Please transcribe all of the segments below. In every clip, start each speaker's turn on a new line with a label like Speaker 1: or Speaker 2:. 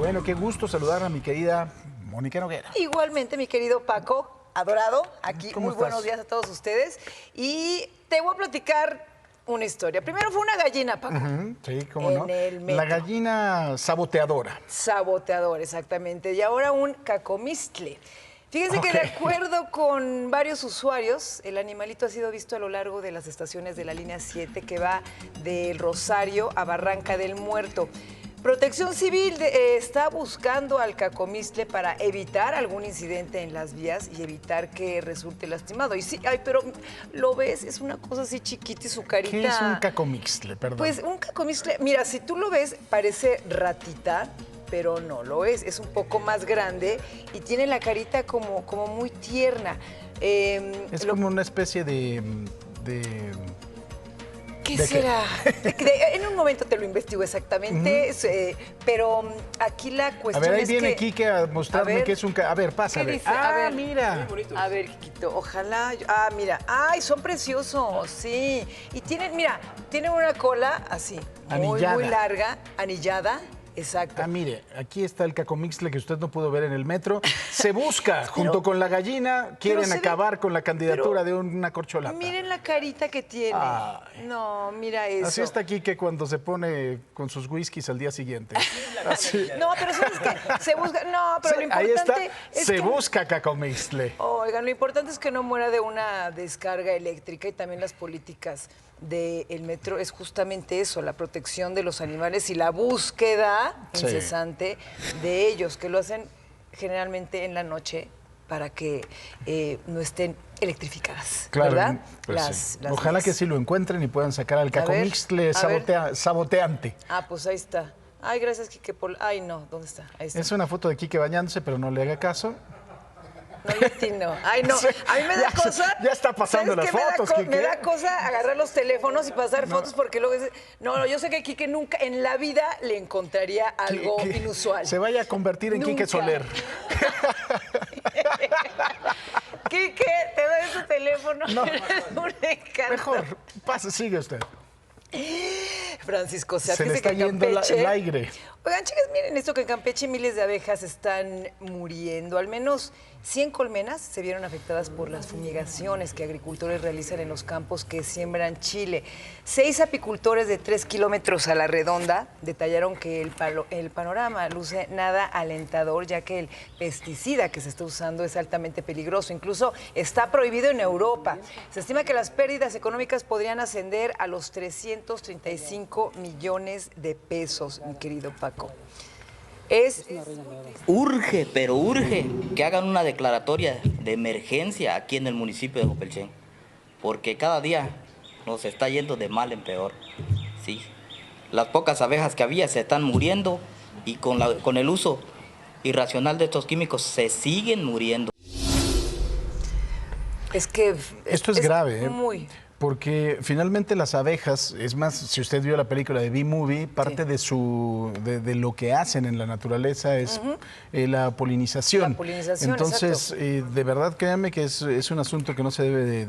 Speaker 1: bueno, qué gusto saludar a mi querida Mónica Noguera.
Speaker 2: Igualmente, mi querido Paco, adorado, aquí
Speaker 1: ¿Cómo
Speaker 2: muy
Speaker 1: estás?
Speaker 2: buenos días a todos ustedes. Y te voy a platicar una historia. Primero fue una gallina, Paco.
Speaker 1: Sí, cómo no.
Speaker 2: En el metro.
Speaker 1: La gallina saboteadora.
Speaker 2: Saboteador, exactamente. Y ahora un cacomistle. Fíjense que de acuerdo con varios usuarios, el animalito ha sido visto a lo largo de las estaciones de la línea 7 que va del Rosario a Barranca del Muerto. Protección Civil está buscando al cacomistle para evitar algún incidente en las vías y evitar que resulte lastimado. Y sí, ay, pero lo ves, es una cosa así chiquita y su carita.
Speaker 1: ¿Qué es un cacomixtle? Perdón.
Speaker 2: Pues un cacomistle, mira, si tú lo ves, parece ratita, pero no lo es un poco más grande y tiene la carita como muy tierna.
Speaker 1: Es como una especie de
Speaker 2: ¿Qué
Speaker 1: ¿de qué?
Speaker 2: será? En un momento te lo investigo exactamente, pero aquí la
Speaker 1: A
Speaker 2: cuestión
Speaker 1: ver, ahí
Speaker 2: es
Speaker 1: viene
Speaker 2: que...
Speaker 1: Quique a mostrarme
Speaker 2: a ver,
Speaker 1: que es un... A ver,
Speaker 2: ¿qué
Speaker 1: pásale.
Speaker 2: dice?
Speaker 1: Ah,
Speaker 2: A ver,
Speaker 1: mira.
Speaker 2: A ver, Quiquito, ojalá... mira, ay, son preciosos, sí. Y tienen, mira, tienen una cola así,
Speaker 1: Anillada.
Speaker 2: muy larga, anillada. Exacto.
Speaker 1: Ah, mire, aquí está el cacomixtle que usted no pudo ver en el metro. Se busca, junto con la gallina, quieren
Speaker 2: se ve-
Speaker 1: acabar con la candidatura de una corcholata.
Speaker 2: Miren la carita que tiene.
Speaker 1: Ay.
Speaker 2: No, mira eso.
Speaker 1: Así está Quique cuando se pone con sus whiskies al día siguiente. Así.
Speaker 2: No, pero ¿sabes qué? Se busca... No, pero lo
Speaker 1: Ahí está,
Speaker 2: importante es
Speaker 1: se
Speaker 2: que...
Speaker 1: busca cacomixtle.
Speaker 2: Oigan, lo importante es que no muera de una descarga eléctrica y también las políticas del metro es justamente eso, la protección de los animales y la búsqueda
Speaker 1: Sí.
Speaker 2: incesante de ellos, que lo hacen generalmente en la noche para que no estén electrificadas,
Speaker 1: Claro,
Speaker 2: ¿verdad?
Speaker 1: pues sí.
Speaker 2: Las
Speaker 1: Ojalá
Speaker 2: vías.
Speaker 1: que sí lo encuentren y puedan sacar al
Speaker 2: A ver,
Speaker 1: cacomixtle
Speaker 2: a ver.
Speaker 1: saboteante.
Speaker 2: Ah, pues ahí está. Ay, gracias, Quique. Ay, no, ¿dónde está? Ahí está.
Speaker 1: Es una foto de Quique bañándose, pero no le haga caso.
Speaker 2: No le atino. Ay, no.
Speaker 1: Sí,
Speaker 2: A mí me da
Speaker 1: ya
Speaker 2: cosa.
Speaker 1: ya está pasando
Speaker 2: ¿sabes
Speaker 1: las
Speaker 2: qué?
Speaker 1: fotos, Quique.
Speaker 2: Me da cosa agarrar los teléfonos y pasar fotos porque luego dices, no, yo sé que Quique nunca en la vida le encontraría algo
Speaker 1: Que
Speaker 2: inusual.
Speaker 1: se vaya a convertir en Quique
Speaker 2: Nunca.
Speaker 1: Soler.
Speaker 2: Quique, te doy su teléfono.
Speaker 1: No.
Speaker 2: Eres un encanto.
Speaker 1: Mejor, pase, sigue usted.
Speaker 2: Francisco,
Speaker 1: Se le
Speaker 2: fíjese
Speaker 1: está
Speaker 2: que en
Speaker 1: yendo
Speaker 2: Campeche-
Speaker 1: el aire.
Speaker 2: Oigan, chicas, miren esto, que en Campeche miles de abejas están muriendo. Al menos 100 colmenas se vieron afectadas por las fumigaciones que agricultores realizan en los campos que siembran chile. 6 apicultores de 3 kilómetros a la redonda detallaron que el panorama luce nada alentador, ya que el pesticida que se está usando es altamente peligroso. Incluso está prohibido en Europa. Se estima que las pérdidas económicas podrían ascender a los 335 millones de pesos, mi querido Paco.
Speaker 3: Urge, pero urge que hagan una declaratoria de emergencia aquí en el municipio de Jopelchen, porque cada día nos está yendo de mal en peor. Sí, las pocas abejas que había se están muriendo y con el uso irracional de estos químicos se siguen muriendo.
Speaker 2: Es que...
Speaker 1: Esto es grave, ¿eh?
Speaker 2: Muy...
Speaker 1: Porque finalmente las abejas, es más, si usted vio la película de Bee-Movie, parte de lo que hacen en la naturaleza es la polinización.
Speaker 2: La polinización,
Speaker 1: entonces, de verdad, créanme que es un asunto que no se debe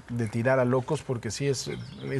Speaker 1: de tirar a locos, porque sí es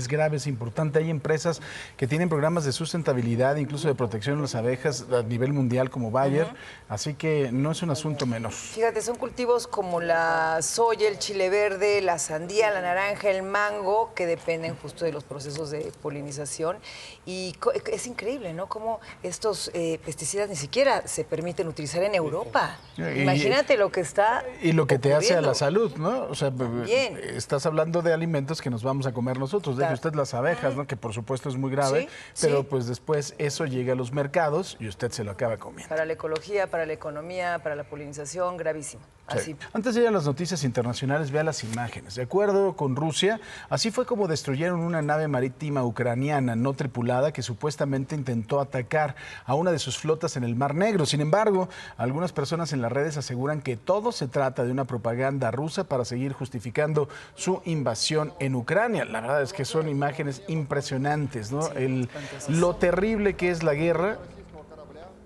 Speaker 1: grave, es importante. Hay empresas que tienen programas de sustentabilidad, incluso de protección de las abejas a nivel mundial como Bayer, así que no es un asunto menos.
Speaker 2: Fíjate, son cultivos como la soya, el chile verde, la sandía, la naranja, el mango, que dependen justo de los procesos de polinización. Y es increíble, ¿no? Cómo estos pesticidas ni siquiera se permiten utilizar en Europa. Imagínate lo que está
Speaker 1: Y lo que te hace a la
Speaker 2: ocurriendo.
Speaker 1: salud, ¿no? O sea,
Speaker 2: También.
Speaker 1: estás hablando de alimentos que nos vamos a comer nosotros. De
Speaker 2: Claro.
Speaker 1: usted las abejas, ¿no? Que por supuesto es muy grave,
Speaker 2: Sí,
Speaker 1: pero
Speaker 2: sí.
Speaker 1: pues después eso llega a los mercados y usted se lo acaba comiendo.
Speaker 2: Para la ecología, para la economía, para la polinización, gravísimo.
Speaker 1: Sí.
Speaker 2: Así.
Speaker 1: Antes de ir a las noticias internacionales, vea las imágenes. De acuerdo con Rusia, así fue como destruyeron una nave marítima ucraniana no tripulada que supuestamente intentó atacar a una de sus flotas en el Mar Negro. Sin embargo, algunas personas en las redes aseguran que todo se trata de una propaganda rusa para seguir justificando su invasión en Ucrania. La verdad es que son imágenes impresionantes, ¿no? Lo terrible que es la guerra.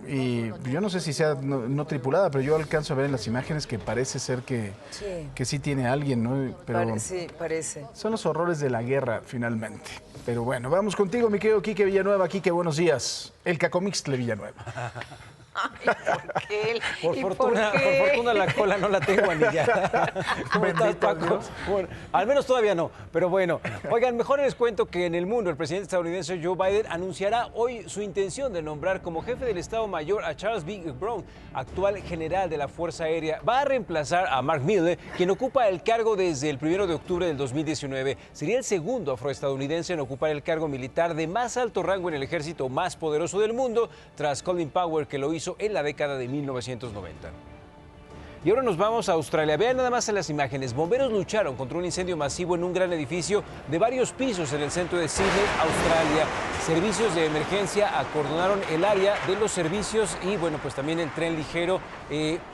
Speaker 1: Y yo no sé si sea no tripulada, pero yo alcanzo a ver en las imágenes que parece ser que sí tiene alguien, ¿no? Pero
Speaker 2: Sí, parece.
Speaker 1: son los horrores de la guerra, finalmente. Pero bueno, vamos contigo, mi querido Quique Villanueva. Quique, buenos días. El Cacomixtle Villanueva.
Speaker 2: Ay, ¿por qué?
Speaker 4: Por
Speaker 2: ¿Y
Speaker 4: fortuna,
Speaker 2: por qué?
Speaker 4: por fortuna la cola no la tengo anillada. ¿Cómo estás,
Speaker 1: Bendito
Speaker 4: Paco?
Speaker 1: Dios.
Speaker 4: Bueno, al menos todavía no, pero bueno. Oigan, mejor les cuento que en el mundo el presidente estadounidense Joe Biden anunciará hoy su intención de nombrar como jefe del Estado Mayor a Charles B. Brown, actual general de la Fuerza Aérea. Va a reemplazar a Mark Milley, quien ocupa el cargo desde el 1 de octubre del 2019. Sería el segundo afroestadounidense en ocupar el cargo militar de más alto rango en el ejército más poderoso del mundo, tras Colin Powell, que lo hizo en la década de 1990. Y ahora nos vamos a Australia. Vean nada más en las imágenes. Bomberos lucharon contra un incendio masivo en un gran edificio de varios pisos en el centro de Sydney, Australia. Servicios de emergencia acordonaron el área de los servicios y, bueno, pues también el tren ligero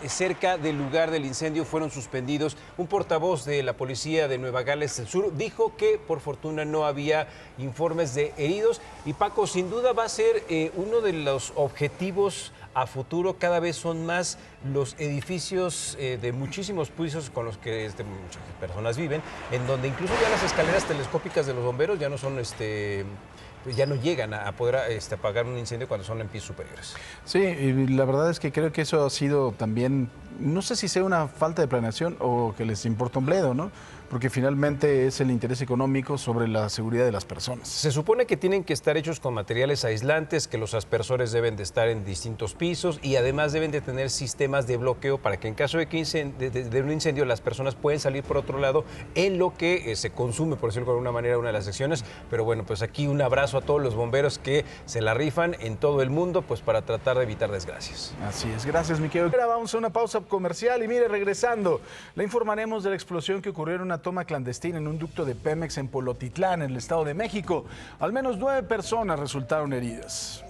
Speaker 4: cerca del lugar del incendio fueron suspendidos. Un portavoz de la policía de Nueva Gales del Sur dijo que, por fortuna, no había informes de heridos. Y, Paco, sin duda va a ser uno de los objetivos a futuro. Cada vez son más los edificios de muchísimos pisos con los que muchas personas viven, en donde incluso ya las escaleras telescópicas de los bomberos ya no son ya no llegan a poder apagar un incendio cuando son en pisos superiores.
Speaker 1: Sí, y la verdad es que creo que eso ha sido también, no sé si sea una falta de planeación o que les importa un bledo, ¿no? Porque finalmente es el interés económico sobre la seguridad de las personas.
Speaker 4: Se supone que tienen que estar hechos con materiales aislantes, que los aspersores deben de estar en distintos pisos y además deben de tener sistemas de bloqueo para que en caso de un incendio las personas pueden salir por otro lado en lo que se consume, por decirlo de alguna manera, una de las secciones. Pero bueno, pues aquí un abrazo a todos los bomberos que se la rifan en todo el mundo pues para tratar de evitar desgracias.
Speaker 1: Así es, gracias, mi querido. Ahora vamos a una pausa comercial y mire, regresando, le informaremos de la explosión que ocurrió en una toma clandestina en un ducto de Pemex en Polotitlán, en el Estado de México. Al menos 9 personas resultaron heridas.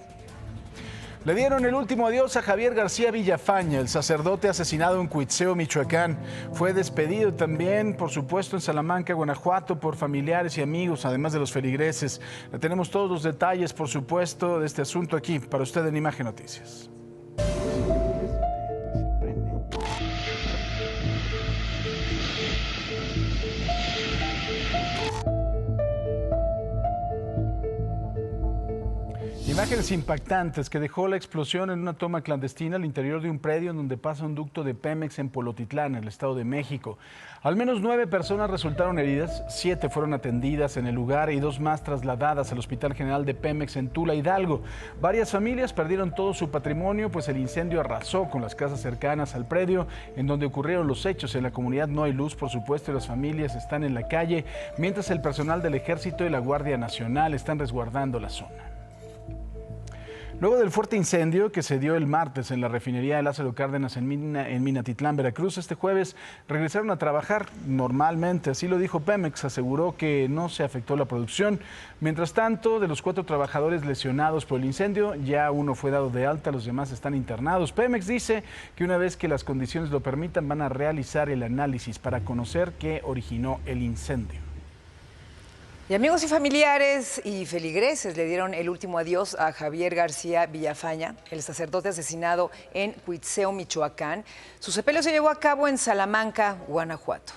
Speaker 1: Le dieron el último adiós a Javier García Villafaña, el sacerdote asesinado en Cuitzeo, Michoacán. Fue despedido también, por supuesto, en Salamanca, Guanajuato, por familiares y amigos, además de los feligreses. Le tenemos todos los detalles, por supuesto, de este asunto aquí, para usted en Imagen Noticias. Imágenes impactantes que dejó la explosión en una toma clandestina al interior de un predio en donde pasa un ducto de Pemex en Polotitlán, en el Estado de México. Al menos 9 personas resultaron heridas, 7 fueron atendidas en el lugar y 2 más trasladadas al Hospital General de Pemex en Tula, Hidalgo. Varias familias perdieron todo su patrimonio, pues el incendio arrasó con las casas cercanas al predio en donde ocurrieron los hechos. En la comunidad no hay luz, por supuesto, y las familias están en la calle, mientras el personal del Ejército y la Guardia Nacional están resguardando la zona. Luego del fuerte incendio que se dio el martes en la refinería de Lázaro Cárdenas en Minatitlán, Veracruz, este jueves regresaron a trabajar normalmente. Así lo dijo Pemex, aseguró que no se afectó la producción. Mientras tanto, de los 4 trabajadores lesionados por el incendio, ya uno fue dado de alta, los demás están internados. Pemex dice que una vez que las condiciones lo permitan, van a realizar el análisis para conocer qué originó el incendio.
Speaker 2: Y amigos y familiares y feligreses le dieron el último adiós a Javier García Villafaña, el sacerdote asesinado en Cuitzeo, Michoacán. Su sepelio se llevó a cabo en Salamanca, Guanajuato.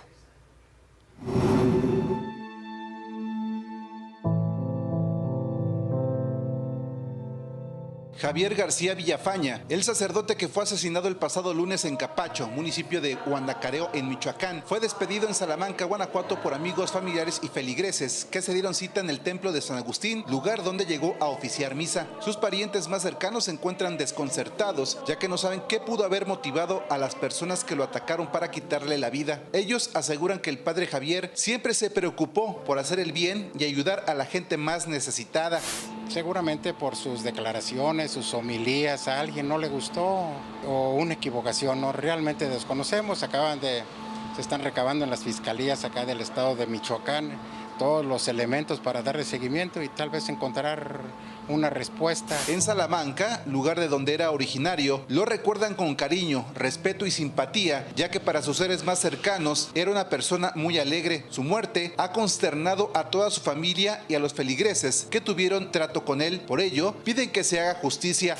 Speaker 5: Javier García Villafaña, el sacerdote que fue asesinado el pasado lunes en Capacho, municipio de Guanacareo, en Michoacán, fue despedido en Salamanca, Guanajuato, por amigos, familiares y feligreses que se dieron cita en el templo de San Agustín, lugar donde llegó a oficiar misa. Sus parientes más cercanos se encuentran desconcertados, ya que no saben qué pudo haber motivado a las personas que lo atacaron para quitarle la vida. Ellos aseguran que el padre Javier siempre se preocupó por hacer el bien y ayudar a la gente más necesitada.
Speaker 6: Seguramente por sus declaraciones, sus homilías, a alguien no le gustó o una equivocación, no, realmente desconocemos. Se están recabando en las fiscalías acá del estado de Michoacán todos los elementos para darle seguimiento y tal vez encontrar una respuesta.
Speaker 5: En Salamanca, lugar de donde era originario, lo recuerdan con cariño, respeto y simpatía, ya que para sus seres más cercanos era una persona muy alegre. Su muerte ha consternado a toda su familia y a los feligreses que tuvieron trato con él. Por ello, piden que se haga justicia.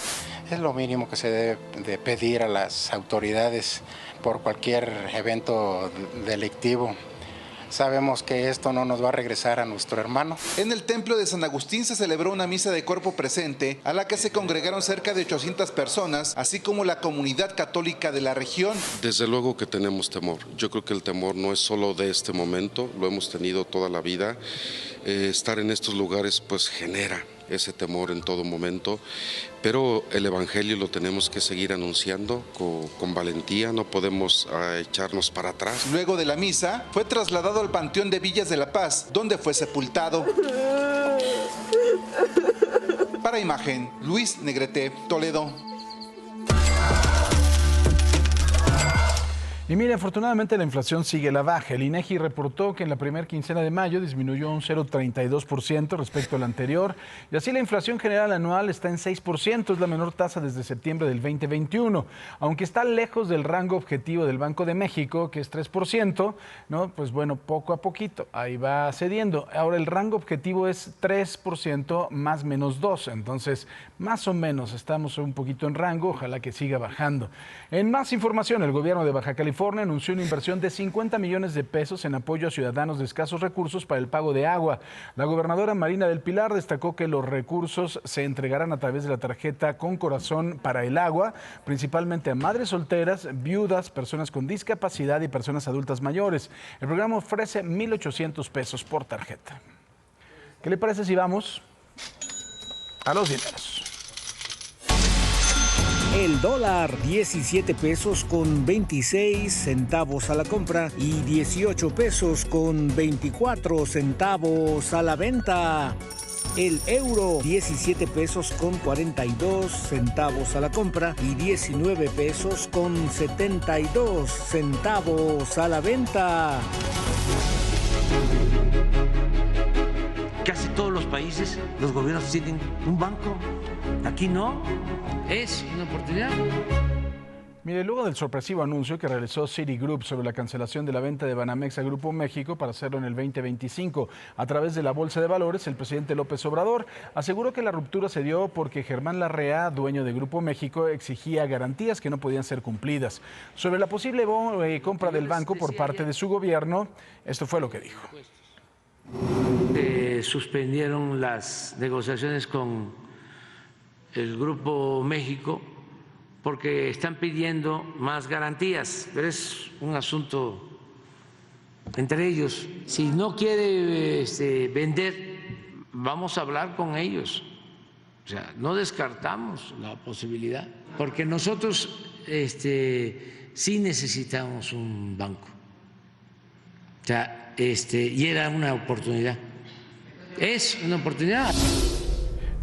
Speaker 6: Es lo mínimo que se debe de pedir a las autoridades por cualquier evento delictivo. Sabemos que esto no nos va a regresar a nuestro hermano.
Speaker 5: En el templo de San Agustín se celebró una misa de cuerpo presente a la que se congregaron cerca de 800 personas, así como la comunidad católica de la región.
Speaker 7: Desde luego que tenemos temor. Yo creo que el temor no es solo de este momento, lo hemos tenido toda la vida. Estar en estos lugares pues genera ese temor en todo momento, pero el Evangelio lo tenemos que seguir anunciando con valentía, no podemos echarnos para atrás.
Speaker 5: Luego de la misa, fue trasladado al Panteón de Villas de la Paz, donde fue sepultado. Para Imagen, Luis Negrete, Toledo.
Speaker 1: Y mire, afortunadamente la inflación sigue a la baja. El INEGI reportó que en la primera quincena de mayo disminuyó un 0,32% respecto al anterior. Y así la inflación general anual está en 6%, es la menor tasa desde septiembre del 2021. Aunque está lejos del rango objetivo del Banco de México, que es 3%, ¿no? Pues bueno, poco a poquito, ahí va cediendo. Ahora el rango objetivo es 3% más menos 2. Entonces, más o menos estamos un poquito en rango, ojalá que siga bajando. En más información, el gobierno de Baja California anunció una inversión de 50 millones de pesos en apoyo a ciudadanos de escasos recursos para el pago de agua. La gobernadora Marina del Pilar destacó que los recursos se entregarán a través de la tarjeta Con Corazón para el Agua, principalmente a madres solteras, viudas, personas con discapacidad y personas adultas mayores. El programa ofrece 1,800 pesos por tarjeta. ¿Qué le parece si vamos a los dineros?
Speaker 8: El dólar, 17 pesos con 26 centavos a la compra y 18 pesos con 24 centavos a la venta. El euro, 17 pesos con 42 centavos a la compra y 19 pesos con 72 centavos a la venta.
Speaker 9: Casi todos los países, los gobiernos tienen un banco. Aquí no. Es una oportunidad.
Speaker 1: Mire, luego del sorpresivo anuncio que realizó Citigroup sobre la cancelación de la venta de Banamex a Grupo México para hacerlo en el 2025 a través de la Bolsa de Valores, el presidente López Obrador aseguró que la ruptura se dio porque Germán Larrea, dueño de Grupo México, exigía garantías que no podían ser cumplidas. Sobre la posible compra del banco por parte de su gobierno, esto fue lo que dijo.
Speaker 9: Suspendieron las negociaciones con el Grupo México porque están pidiendo más garantías, pero es un asunto entre ellos. Si no quiere vender, vamos a hablar con ellos. O sea, no descartamos la posibilidad, porque nosotros sí necesitamos un banco. O sea, y era una oportunidad. Es una oportunidad.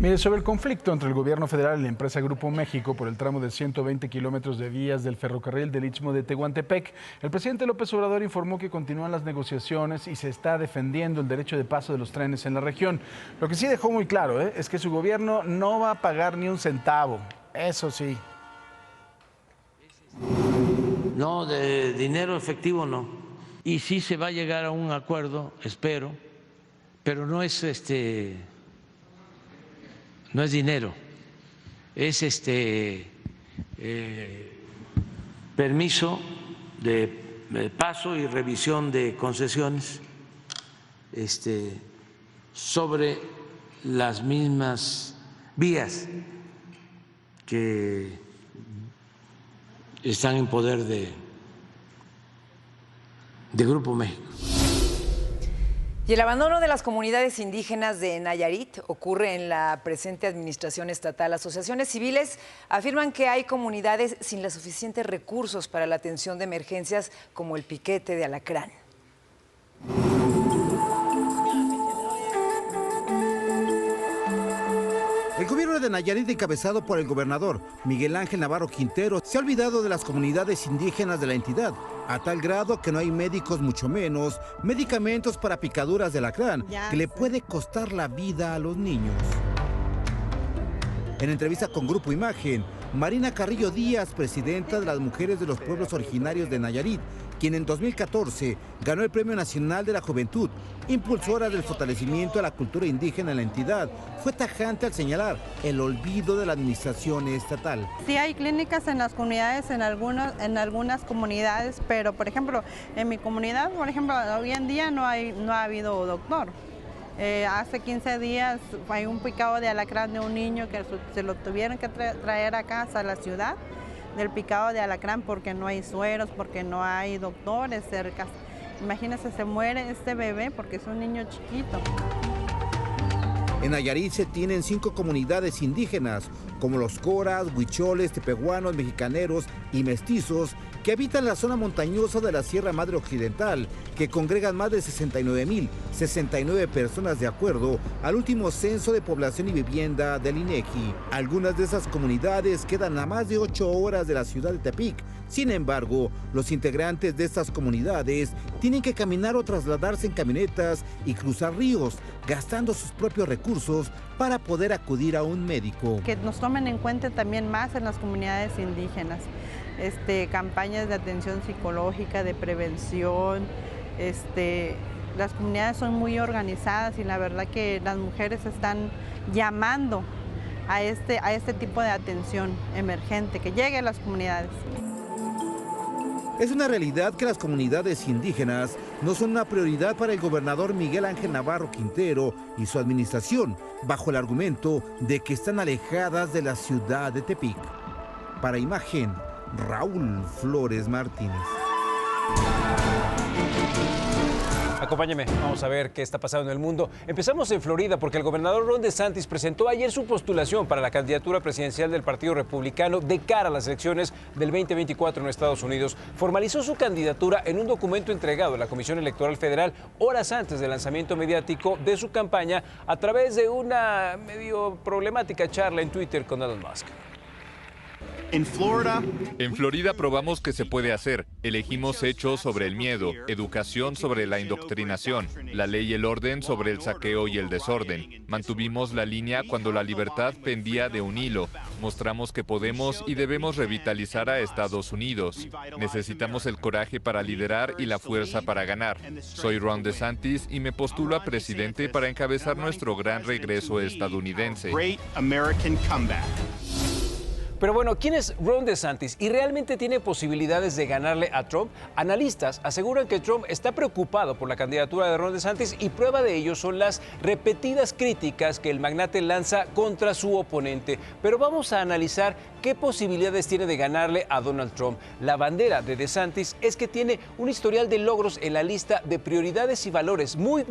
Speaker 1: Mire, sobre el conflicto entre el gobierno federal y la empresa Grupo México por el tramo de 120 kilómetros de vías del ferrocarril del Istmo de Tehuantepec, el presidente López Obrador informó que continúan las negociaciones y se está defendiendo el derecho de paso de los trenes en la región. Lo que sí dejó muy claro es que su gobierno no va a pagar ni un centavo, eso sí.
Speaker 9: No, de dinero efectivo no. Y sí se va a llegar a un acuerdo, espero, pero no es no es dinero, es permiso de paso y revisión de concesiones sobre las mismas vías que están en poder de Grupo México.
Speaker 2: Y el abandono de las comunidades indígenas de Nayarit ocurre en la presente administración estatal. Asociaciones civiles afirman que hay comunidades sin los suficientes recursos para la atención de emergencias como el piquete de alacrán.
Speaker 10: El gobierno de Nayarit, encabezado por el gobernador Miguel Ángel Navarro Quintero, se ha olvidado de las comunidades indígenas de la entidad, a tal grado que no hay médicos, mucho menos medicamentos para picaduras de alacrán, que le puede costar la vida a los niños. En entrevista con Grupo Imagen, Marina Carrillo Díaz, presidenta de las Mujeres de los Pueblos Originarios de Nayarit, quien en 2014 ganó el Premio Nacional de la Juventud, impulsora del fortalecimiento de la cultura indígena en la entidad, fue tajante al señalar el olvido de la administración estatal.
Speaker 11: Sí hay clínicas en las comunidades, en algunas comunidades, pero por ejemplo, en mi comunidad, por ejemplo, hoy en día no ha habido doctor. Hace 15 días hay un picado de alacrán de un niño que se lo tuvieron que traer acá hasta la ciudad, del picado de alacrán, porque no hay sueros, porque no hay doctores cerca. Imagínense, se muere este bebé porque es un niño chiquito.
Speaker 10: En Nayarit se tienen 5 comunidades indígenas, como los coras, huicholes, tepehuanos, mexicaneros y mestizos, que habitan la zona montañosa de la Sierra Madre Occidental, que congregan más de 69.069 personas de acuerdo al último censo de población y vivienda del INEGI. Algunas de esas comunidades quedan a más de 8 horas de la ciudad de Tepic. Sin embargo, los integrantes de estas comunidades tienen que caminar o trasladarse en camionetas y cruzar ríos, gastando sus propios recursos para poder acudir a un médico.
Speaker 11: Que nos tomen en cuenta también más en las comunidades indígenas, campañas de atención psicológica, de prevención. Las comunidades son muy organizadas y la verdad que las mujeres están llamando a este tipo de atención emergente, que llegue a las comunidades.
Speaker 10: Es una realidad que las comunidades indígenas no son una prioridad para el gobernador Miguel Ángel Navarro Quintero y su administración, bajo el argumento de que están alejadas de la ciudad de Tepic. Para Imagen, Raúl Flores Martínez.
Speaker 4: Acompáñeme, vamos a ver qué está pasando en el mundo. Empezamos en Florida porque el gobernador Ron DeSantis presentó ayer su postulación para la candidatura presidencial del Partido Republicano de cara a las elecciones del 2024 en Estados Unidos. Formalizó su candidatura en un documento entregado a la Comisión Electoral Federal horas antes del lanzamiento mediático de su campaña a través de una medio problemática charla en Twitter con Elon Musk.
Speaker 12: En Florida probamos que se puede hacer. Elegimos hechos sobre el miedo, educación sobre la indoctrinación, la ley y el orden sobre el saqueo y el desorden. Mantuvimos la línea cuando la libertad pendía de un hilo. Mostramos que podemos y debemos revitalizar a Estados Unidos. Necesitamos el coraje para liderar y la fuerza para ganar. Soy Ron DeSantis y me postulo a presidente para encabezar nuestro gran regreso estadounidense.
Speaker 4: Pero bueno, ¿quién es Ron DeSantis? ¿Y realmente tiene posibilidades de ganarle a Trump? Analistas aseguran que Trump está preocupado por la candidatura de Ron DeSantis y prueba de ello son las repetidas críticas que el magnate lanza contra su oponente. Pero vamos a analizar qué posibilidades tiene de ganarle a Donald Trump. La bandera de DeSantis es que tiene un historial de logros en la lista de prioridades y valores muy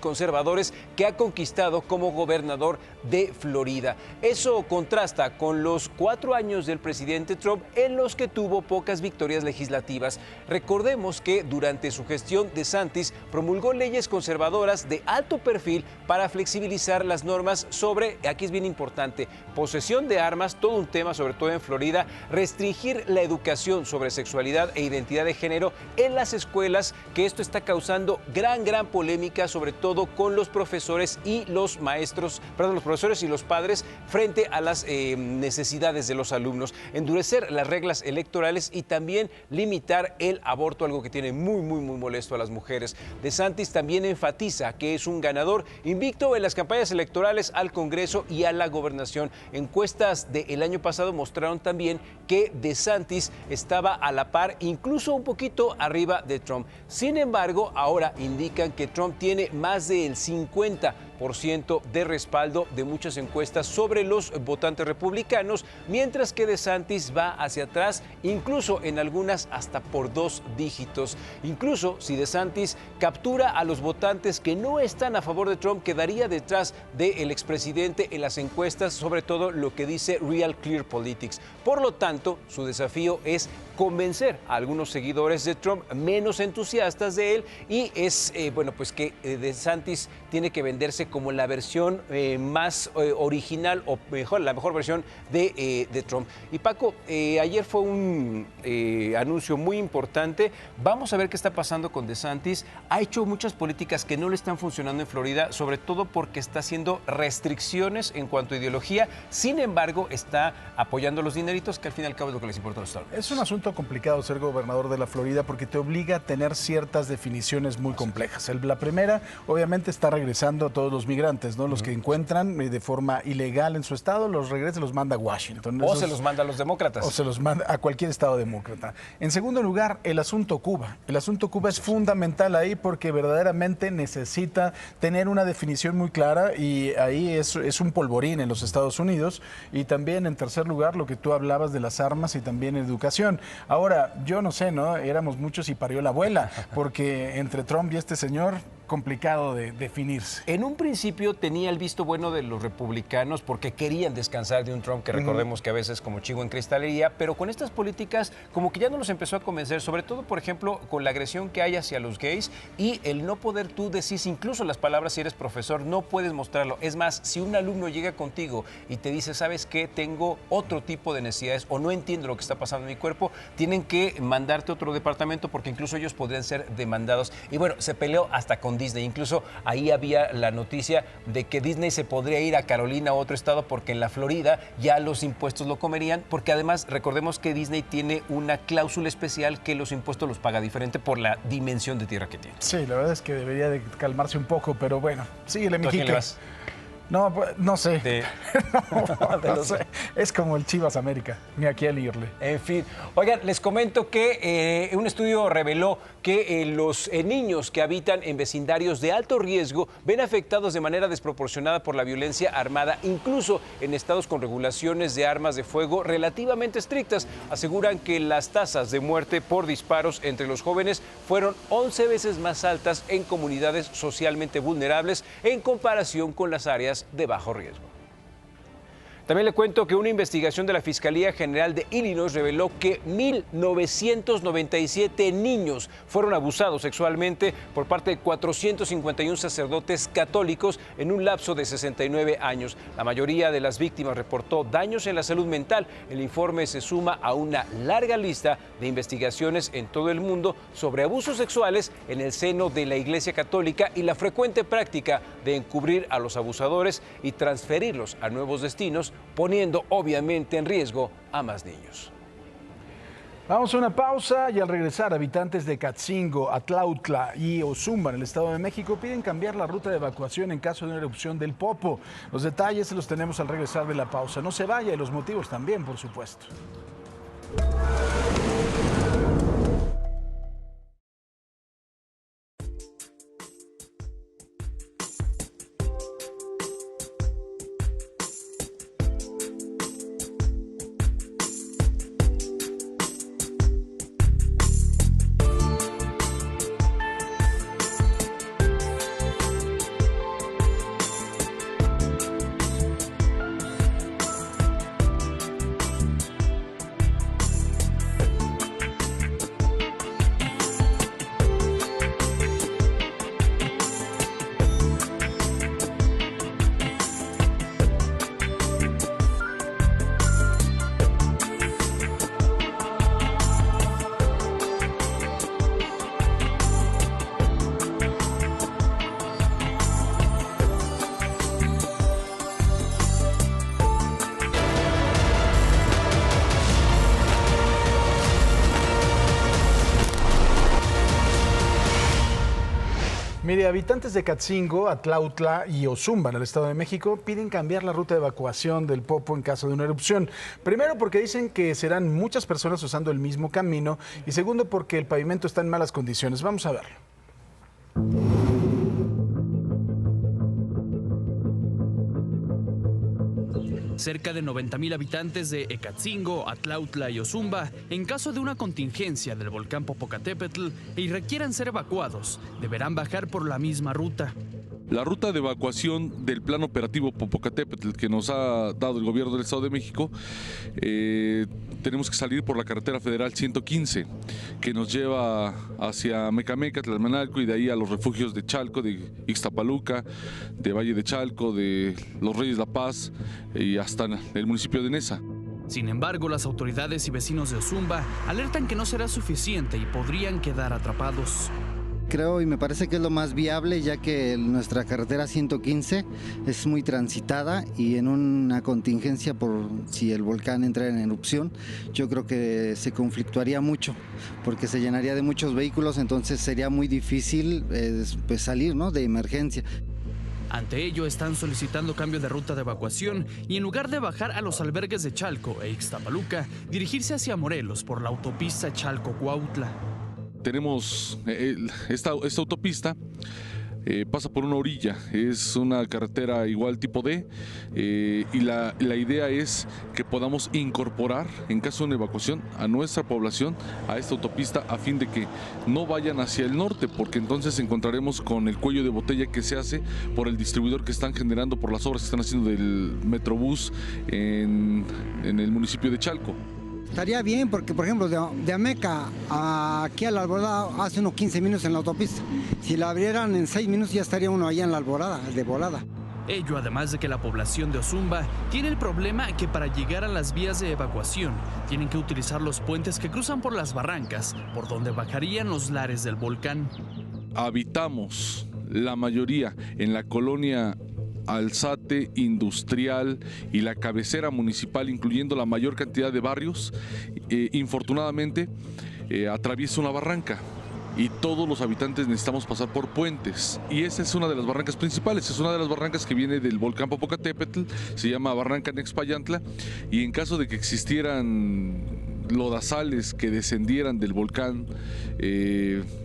Speaker 4: conservadores que ha conquistado como gobernador de Florida. Eso contrasta con los 4 años del presidente Trump en los que tuvo pocas victorias legislativas. Recordemos que durante su gestión DeSantis promulgó leyes conservadoras de alto perfil para flexibilizar las normas sobre, aquí es bien importante, posesión de armas, todo un tema sobre todo en Florida, restringir la educación sobre sexualidad e identidad de género en las escuelas, que esto está causando gran polémica, sobre todo con los profesores y los maestros, los profesores y los padres frente a las necesidades de los alumnos, endurecer las reglas electorales y también limitar el aborto, algo que tiene muy molesto a las mujeres. DeSantis también enfatiza que es un ganador invicto en las campañas electorales al Congreso y a la gobernación. Encuestas del año pasado mostraron también que DeSantis estaba a la par, incluso un poquito arriba de Trump. Sin embargo, ahora indican que Trump tiene más del 50% de respaldo de muchas encuestas sobre los votantes republicanos, mientras que DeSantis va hacia atrás, incluso en algunas hasta por 2 dígitos. Incluso si DeSantis captura a los votantes que no están a favor de Trump, quedaría detrás del expresidente en las encuestas, sobre todo lo que dice Real Clear Politics. Por lo tanto, su desafío es convencer a algunos seguidores de Trump menos entusiastas de él y es, que DeSantis tiene que venderse como la versión más original o mejor, la mejor versión de Trump. Y Paco, ayer fue un anuncio muy importante. Vamos a ver qué está pasando con DeSantis. Ha hecho muchas políticas que no le están funcionando en Florida, sobre todo porque está haciendo restricciones en cuanto a ideología. Sin embargo, está apoyando los dineritos, que al fin y al cabo es lo que les importa a los Estados Unidos.
Speaker 1: Es un asunto complicado ser gobernador de la Florida porque te obliga a tener ciertas definiciones muy complejas. La primera, obviamente, está regresando a todos los migrantes, ¿no? Los que encuentran de forma ilegal en su estado, los regresa y los manda a Washington.
Speaker 4: O se los manda a los demócratas.
Speaker 1: O se los manda a cualquier estado demócrata. En segundo lugar, el asunto Cuba. El asunto Cuba es fundamental ahí porque verdaderamente necesita tener una definición muy clara y ahí es un polvorín en los Estados Unidos. Y también, en tercer lugar, lo que tú hablabas de las armas y también educación. Ahora, yo no sé, ¿no? Éramos muchos y parió la abuela, porque entre Trump y este señor, complicado de definirse.
Speaker 4: En un principio tenía el visto bueno de los republicanos porque querían descansar de un Trump que recordemos que a veces como chivo en cristalería, pero con estas políticas como que ya no los empezó a convencer, sobre todo, por ejemplo, con la agresión que hay hacia los gays y el no poder tú decir, incluso las palabras si eres profesor, no puedes mostrarlo. Es más, si un alumno llega contigo y te dice, ¿sabes qué? Tengo otro tipo de necesidades o no entiendo lo que está pasando en mi cuerpo, tienen que mandarte a otro departamento porque incluso ellos podrían ser demandados. Y bueno, se peleó hasta con Disney. Incluso ahí había la noticia de que Disney se podría ir a Carolina o otro estado porque en la Florida ya los impuestos lo comerían, porque además recordemos que Disney tiene una cláusula especial que los impuestos los paga diferente por la dimensión de tierra que tiene.
Speaker 1: Sí, la verdad es que debería de calmarse un poco, pero bueno, síguele,
Speaker 4: ¿Tú a quién le vas?
Speaker 1: No, no sé. No sé. Es como el Chivas América, ni a quién irle.
Speaker 4: En fin. Oigan, les comento que un estudio reveló que los niños que habitan en vecindarios de alto riesgo ven afectados de manera desproporcionada por la violencia armada, incluso en estados con regulaciones de armas de fuego relativamente estrictas. Aseguran que las tasas de muerte por disparos entre los jóvenes fueron 11 veces más altas en comunidades socialmente vulnerables en comparación con las áreas de bajo riesgo. También le cuento que una investigación de la Fiscalía General de Illinois reveló que 1,997 niños fueron abusados sexualmente por parte de 451 sacerdotes católicos en un lapso de 69 años. La mayoría de las víctimas reportó daños en la salud mental. El informe se suma a una larga lista de investigaciones en todo el mundo sobre abusos sexuales en el seno de la Iglesia Católica y la frecuente práctica de encubrir a los abusadores y transferirlos a nuevos destinos, poniendo obviamente en riesgo a más niños.
Speaker 1: Vamos a una pausa y al regresar, habitantes de Catzingo, Atlautla y Ozumba en el Estado de México piden cambiar la ruta de evacuación en caso de una erupción del Popo. Los detalles los tenemos al regresar de la pausa. No se vaya y los motivos también, por supuesto. Mire, habitantes de Catzingo, Atlautla y Ozumba, en el Estado de México, piden cambiar la ruta de evacuación del Popo en caso de una erupción. Primero, porque dicen que serán muchas personas usando el mismo camino, y segundo, porque el pavimento está en malas condiciones. Vamos a verlo.
Speaker 13: Cerca de 90,000 habitantes de Ecatzingo, Atlautla y Ozumba, en caso de una contingencia del volcán Popocatépetl y requieran ser evacuados, deberán bajar por la misma ruta.
Speaker 14: La ruta de evacuación del plan operativo Popocatépetl que nos ha dado el gobierno del Estado de México, tenemos que salir por la carretera federal 115, que nos lleva hacia Mecameca, Tlalmanalco, y de ahí a los refugios de Chalco, de Ixtapaluca, de Valle de Chalco, de Los Reyes La Paz y hasta el municipio de Neza.
Speaker 13: Sin embargo, las autoridades y vecinos de Ozumba alertan que no será suficiente y podrían quedar atrapados.
Speaker 15: Creo y me parece que es lo más viable, ya que nuestra carretera 115 es muy transitada y en una contingencia por si el volcán entra en erupción, yo creo que se conflictuaría mucho porque se llenaría de muchos vehículos, entonces sería muy difícil pues salir, ¿no?, de emergencia.
Speaker 13: Ante ello, están solicitando cambio de ruta de evacuación y en lugar de bajar a los albergues de Chalco e Ixtapaluca, dirigirse hacia Morelos por la autopista Chalco-Cuautla.
Speaker 14: Tenemos esta autopista, pasa por una orilla, es una carretera igual tipo D, y la idea es que podamos incorporar, en caso de una evacuación, a nuestra población a esta autopista a fin de que no vayan hacia el norte, porque entonces encontraremos con el cuello de botella que se hace por el distribuidor que están generando por las obras que están haciendo del Metrobús en el municipio de Chalco.
Speaker 16: Estaría bien porque, por ejemplo, de Ameca aquí a la Alborada hace unos 15 minutos en la autopista. Si la abrieran en 6 minutos ya estaría uno allá en la Alborada, de volada.
Speaker 13: Ello además de que la población de Ozumba tiene el problema que para llegar a las vías de evacuación tienen que utilizar los puentes que cruzan por las barrancas, por donde bajarían los lares del volcán.
Speaker 14: Habitamos la mayoría en la colonia Alzate, Industrial y la cabecera municipal, incluyendo la mayor cantidad de barrios. Infortunadamente atraviesa una barranca y todos los habitantes necesitamos pasar por puentes, y esa es una de las barrancas principales, es una de las barrancas que viene del volcán Popocatépetl, se llama Barranca Nexpayantla, y en caso de que existieran lodazales que descendieran del volcán,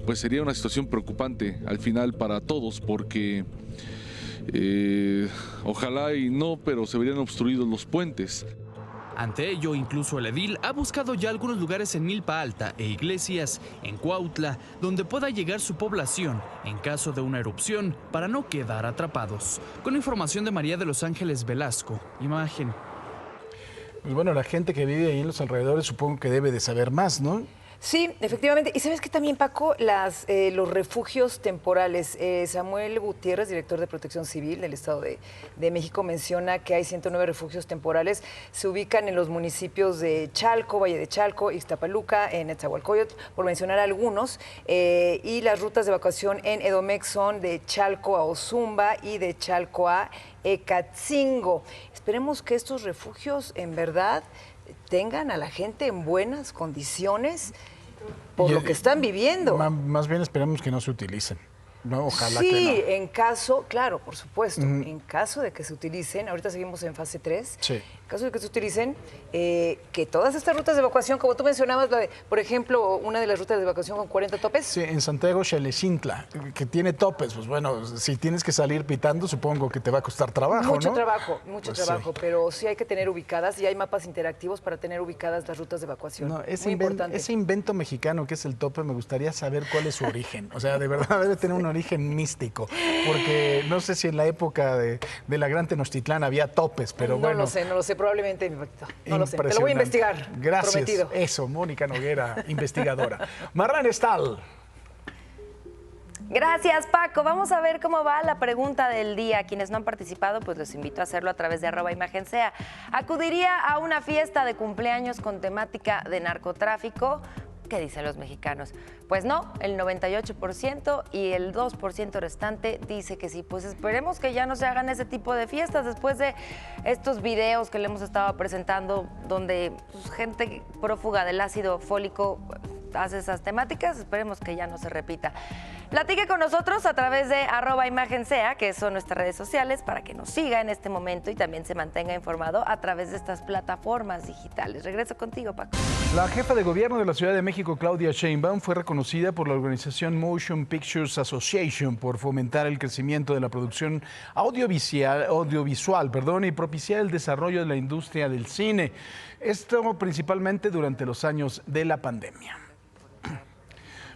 Speaker 14: pues sería una situación preocupante al final para todos, porque ojalá y no, pero se verían obstruidos los puentes.
Speaker 13: Ante ello, incluso el edil ha buscado ya algunos lugares en Milpa Alta e Iglesias, en Cuautla, donde pueda llegar su población en caso de una erupción para no quedar atrapados. Con información de María de los Ángeles Velasco, Imagen.
Speaker 1: Pues bueno, la gente que vive ahí en los alrededores supongo que debe de saber más, ¿no?
Speaker 2: Sí, efectivamente. Y sabes que también, Paco, los refugios temporales. Samuel Gutiérrez, director de Protección Civil del Estado de México, menciona que hay 109 refugios temporales. Se ubican en los municipios de Chalco, Valle de Chalco, Ixtapaluca, en Netzahualcóyotl, por mencionar algunos. Y las rutas de evacuación en Edomex son de Chalco a Ozumba y de Chalco a Ecatzingo. Esperemos que estos refugios, en verdad, tengan a la gente en buenas condiciones por lo que están viviendo.
Speaker 1: Más bien esperemos que no se utilicen. No, ojalá
Speaker 2: sí,
Speaker 1: que no.
Speaker 2: En caso, claro, por supuesto, en caso de que se utilicen, ahorita seguimos en fase 3,
Speaker 1: sí.
Speaker 2: En caso de que se utilicen, que todas estas rutas de evacuación, como tú mencionabas, por ejemplo, una de las rutas de evacuación con 40 topes.
Speaker 1: Sí, en Santiago Xalecintla, que tiene topes, pues bueno, si tienes que salir pitando, supongo que te va a costar trabajo,
Speaker 2: mucho
Speaker 1: ¿no?
Speaker 2: Trabajo,
Speaker 1: Sí.
Speaker 2: pero sí hay que tener ubicadas y hay mapas interactivos para tener ubicadas las rutas de evacuación.
Speaker 1: No,
Speaker 2: importante.
Speaker 1: ese invento mexicano que es el tope, me gustaría saber cuál es su origen. O sea, de verdad debe tener un origen místico, porque no sé si en la época de la Gran Tenochtitlán había topes, pero bueno.
Speaker 2: No lo sé, probablemente, no lo sé. Te lo voy a investigar.
Speaker 1: Gracias.
Speaker 2: Prometido.
Speaker 1: Eso, Mónica Noguera, investigadora. Marran Estal.
Speaker 17: Gracias, Paco. Vamos a ver cómo va la pregunta del día. Quienes no han participado, pues los invito a hacerlo a través de @imagen_sea. ¿Acudiría a una fiesta de cumpleaños con temática de narcotráfico? ¿Qué dicen los mexicanos? Pues no, el 98%, y el 2% restante dice que sí. Pues esperemos que ya no se hagan ese tipo de fiestas después de estos videos que le hemos estado presentando donde pues, gente prófuga del ácido fólico hace esas temáticas. Esperemos que ya no se repita. Platique con nosotros a través de @imagen_sea, que son nuestras redes sociales, para que nos siga en este momento y también se mantenga informado a través de estas plataformas digitales. Regreso contigo, Paco.
Speaker 1: La jefa de gobierno de la Ciudad de México, Claudia Sheinbaum, fue reconocida por la organización Motion Pictures Association por fomentar el crecimiento de la producción audiovisual, y propiciar el desarrollo de la industria del cine. Esto principalmente durante los años de la pandemia.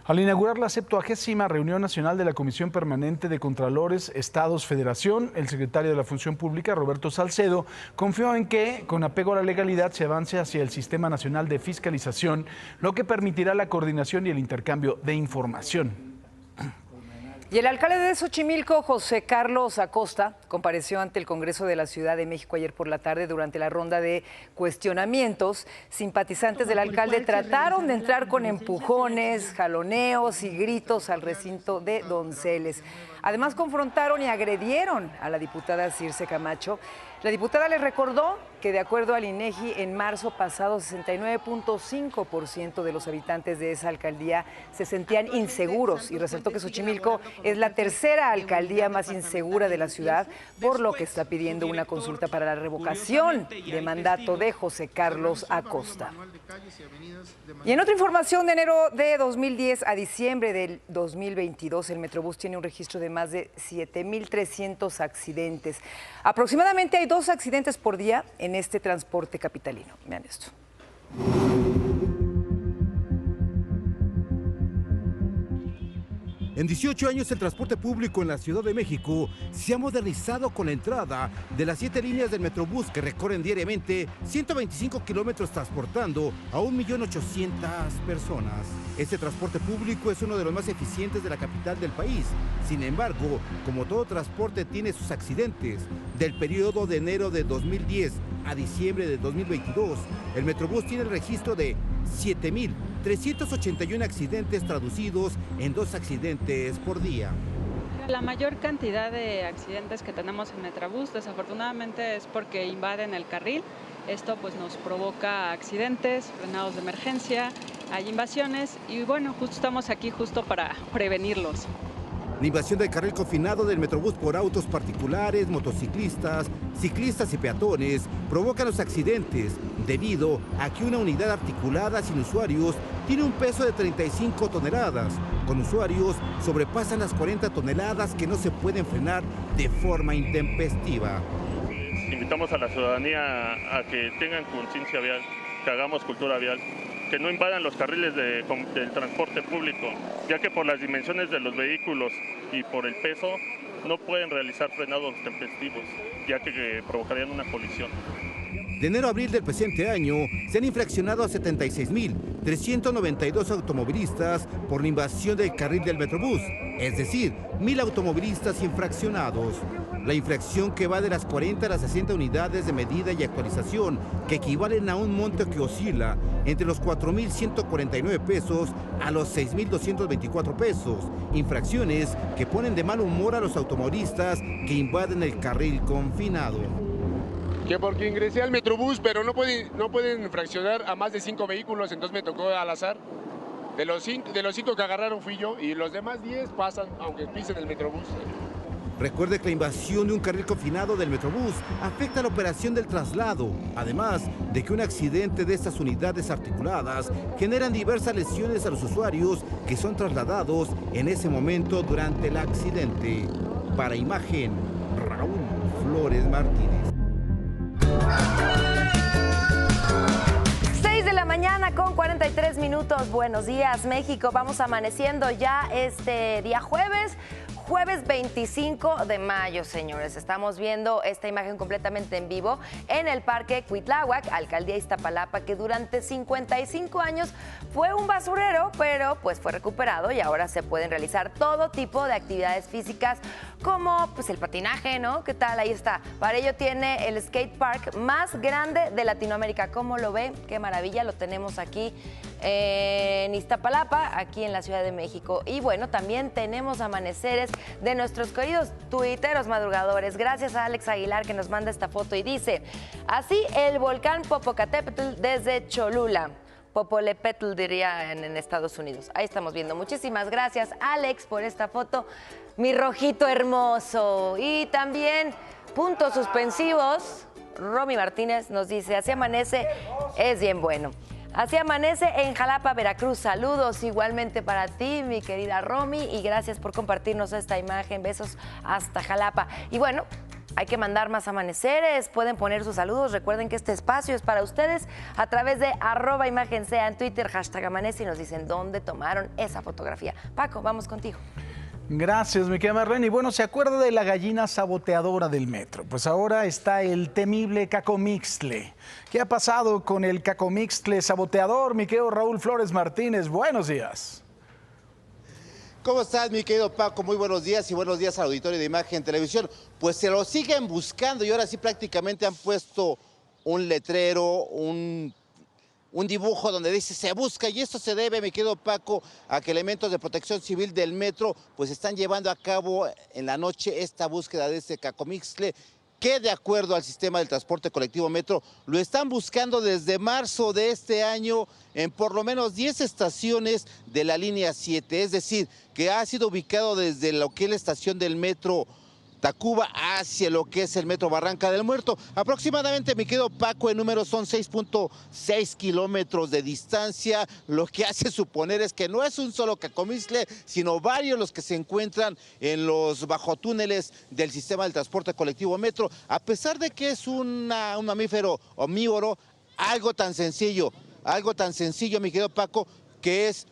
Speaker 1: Al inaugurar la 70ª reunión nacional de la Comisión Permanente de Contralores Estados Federación, el secretario de la Función Pública, Roberto Salcedo, confió en que, con apego a la legalidad, se avance hacia el Sistema Nacional de Fiscalización, lo que permitirá la coordinación y el intercambio de información.
Speaker 2: Y el alcalde de Xochimilco, José Carlos Acosta, compareció ante el Congreso de la Ciudad de México ayer por la tarde durante la ronda de cuestionamientos. Simpatizantes del alcalde trataron de entrar con empujones, jaloneos y gritos al recinto de Donceles. Además, confrontaron y agredieron a la diputada Circe Camacho. La diputada les recordó que, de acuerdo al INEGI, en marzo pasado 69.5% de los habitantes de esa alcaldía se sentían inseguros y resaltó que Xochimilco es la tercera alcaldía más insegura de la ciudad, por lo que está pidiendo una consulta para la revocación de mandato de José Carlos Acosta. Y en otra información, de enero de 2010 a diciembre del 2022, el Metrobús tiene un registro de más de 7.300 accidentes. Aproximadamente hay 2 accidentes por día en este transporte capitalino. Vean esto.
Speaker 10: En 18 años, el transporte público en la Ciudad de México se ha modernizado con la entrada de las 7 líneas del Metrobús que recorren diariamente 125 kilómetros transportando a 1.800.000 personas. Este transporte público es uno de los más eficientes de la capital del país. Sin embargo, como todo transporte tiene sus accidentes, del periodo de enero de 2010 a diciembre de 2022, el Metrobús tiene el registro de 7.381 accidentes traducidos en 2 accidentes por día.
Speaker 18: La mayor cantidad de accidentes que tenemos en Metrobús, desafortunadamente, es porque invaden el carril. Esto pues nos provoca accidentes, frenados de emergencia, hay invasiones y bueno, justo estamos aquí para prevenirlos.
Speaker 10: La invasión del carril confinado del Metrobús por autos particulares, motociclistas, ciclistas y peatones provoca los accidentes debido a que una unidad articulada sin usuarios tiene un peso de 35 toneladas. Con usuarios sobrepasan las 40 toneladas que no se pueden frenar de forma intempestiva.
Speaker 19: Invitamos a la ciudadanía a que tengan conciencia vial, que hagamos cultura vial, que no invadan los carriles del transporte público, ya que por las dimensiones de los vehículos y por el peso no pueden realizar frenados tempestivos, ya que provocarían una colisión.
Speaker 10: De enero a abril del presente año se han infraccionado a 76.392 automovilistas por la invasión del carril del Metrobús, es decir, 1.000 automovilistas infraccionados. La infracción que va de las 40 a las 60 unidades de medida y actualización, que equivalen a un monto que oscila entre los 4.149 pesos a los 6.224 pesos. Infracciones que ponen de mal humor a los automovilistas que invaden el carril confinado.
Speaker 20: Que porque ingresé al Metrobús, pero no pueden fraccionar a más de 5 vehículos, entonces me tocó al azar. De los 5 que agarraron fui yo y los demás 10 pasan, aunque pisen el Metrobús.
Speaker 10: Recuerde que la invasión de un carril confinado del Metrobús afecta la operación del traslado, además de que un accidente de estas unidades articuladas generan diversas lesiones a los usuarios que son trasladados en ese momento durante el accidente. Para Imagen, Raúl Flores Martínez.
Speaker 17: 6 de la mañana con 43 minutos. Buenos días, México. Vamos amaneciendo ya este día jueves 25 de mayo, señores. Estamos viendo esta imagen completamente en vivo en el Parque Cuitláhuac, Alcaldía Iztapalapa, que durante 55 años fue un basurero, pero pues fue recuperado y ahora se pueden realizar todo tipo de actividades físicas como pues el patinaje, ¿no? ¿Qué tal? Ahí está. Para ello tiene el skate park más grande de Latinoamérica. ¿Cómo lo ve? Qué maravilla. Lo tenemos aquí en Iztapalapa, aquí en la Ciudad de México. Y bueno, también tenemos amaneceres de nuestros queridos tuiteros madrugadores. Gracias a Alex Aguilar, que nos manda esta foto y dice: así el volcán Popocatépetl desde Cholula. Popolepetl diría en Estados Unidos. Ahí estamos viendo. Muchísimas gracias, Alex, por esta foto. Mi rojito hermoso. Y también puntos suspensivos. Romy Martínez nos dice: así amanece, es bien bueno. Así amanece en Jalapa, Veracruz. Saludos igualmente para ti, mi querida Romy, y gracias por compartirnos esta imagen. Besos hasta Jalapa. Y bueno, Hay que mandar más amaneceres, pueden poner sus saludos. Recuerden que este espacio es para ustedes a través de @imagen_sea en Twitter, #amanece, y nos dicen dónde tomaron esa fotografía. Paco, vamos contigo.
Speaker 1: Gracias, mi querida Marlene. Y bueno, ¿se acuerda de la gallina saboteadora del metro? Pues ahora está el temible cacomixtle. ¿Qué ha pasado con el cacomixtle saboteador? Mi querido Raúl Flores Martínez, buenos días.
Speaker 21: ¿Cómo estás, mi querido Paco? Muy buenos días y buenos días al auditorio de Imagen Televisión. Pues se lo siguen buscando y ahora sí prácticamente han puesto un letrero, un dibujo donde dice se busca, y esto se debe, mi querido Paco, a que elementos de protección civil del metro pues están llevando a cabo en la noche esta búsqueda de este cacomixtle, que de acuerdo al sistema del transporte colectivo metro lo están buscando desde marzo de este año en por lo menos 10 estaciones de la línea 7, es decir, que ha sido ubicado desde lo que es la estación del metro Tacuba hacia lo que es el metro Barranca del Muerto. Aproximadamente, mi querido Paco, en números son 6.6 kilómetros de distancia, lo que hace suponer es que no es un solo cacomixtle, sino varios los que se encuentran en los bajotúneles del sistema del transporte colectivo metro, a pesar de que es un mamífero omnívoro, algo tan sencillo, mi querido Paco, que es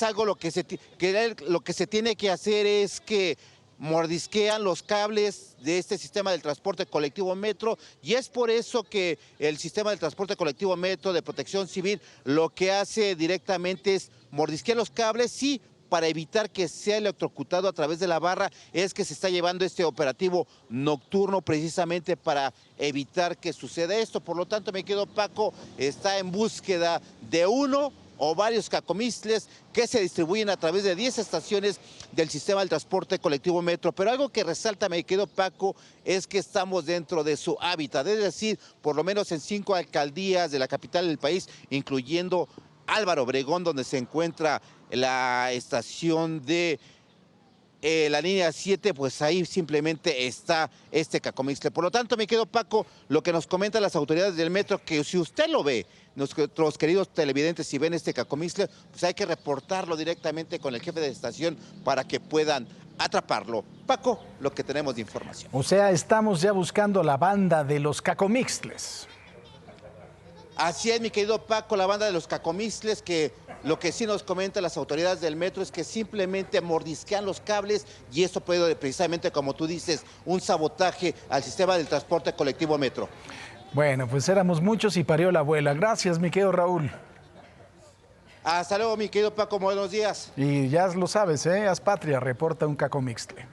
Speaker 21: algo lo que se tiene que hacer es que mordisquean los cables de este sistema del transporte colectivo metro, y es por eso que el sistema del transporte colectivo metro de protección civil lo que hace directamente es mordisquear los cables, y para evitar que sea electrocutado a través de la barra es que se está llevando este operativo nocturno precisamente para evitar que suceda esto. Por lo tanto, mi querido Paco, está en búsqueda de uno o varios cacomixtles que se distribuyen a través de 10 estaciones del sistema del transporte colectivo metro. Pero algo que resalta, mi querido Paco, es que estamos dentro de su hábitat, es decir, por lo menos en 5 alcaldías de la capital del país, incluyendo Álvaro Obregón, donde se encuentra la estación de la línea 7, pues ahí simplemente está este cacomixtle. Por lo tanto, mi querido Paco, lo que nos comentan las autoridades del metro, que si usted lo ve, nuestros queridos televidentes, si ven este cacomixtle, pues hay que reportarlo directamente con el jefe de estación para que puedan atraparlo. Paco, lo que tenemos de información.
Speaker 1: O sea, estamos ya buscando la banda de los cacomixtles.
Speaker 21: Así es, mi querido Paco, la banda de los cacomixtles, que lo que sí nos comentan las autoridades del metro es que simplemente mordisquean los cables, y esto puede precisamente, como tú dices, un sabotaje al sistema del transporte colectivo metro.
Speaker 1: Bueno, pues éramos muchos y parió la abuela. Gracias, mi querido Raúl.
Speaker 21: Hasta luego, mi querido Paco, buenos días.
Speaker 1: Y ya lo sabes, Haz Patria, reporta un cacomixtle.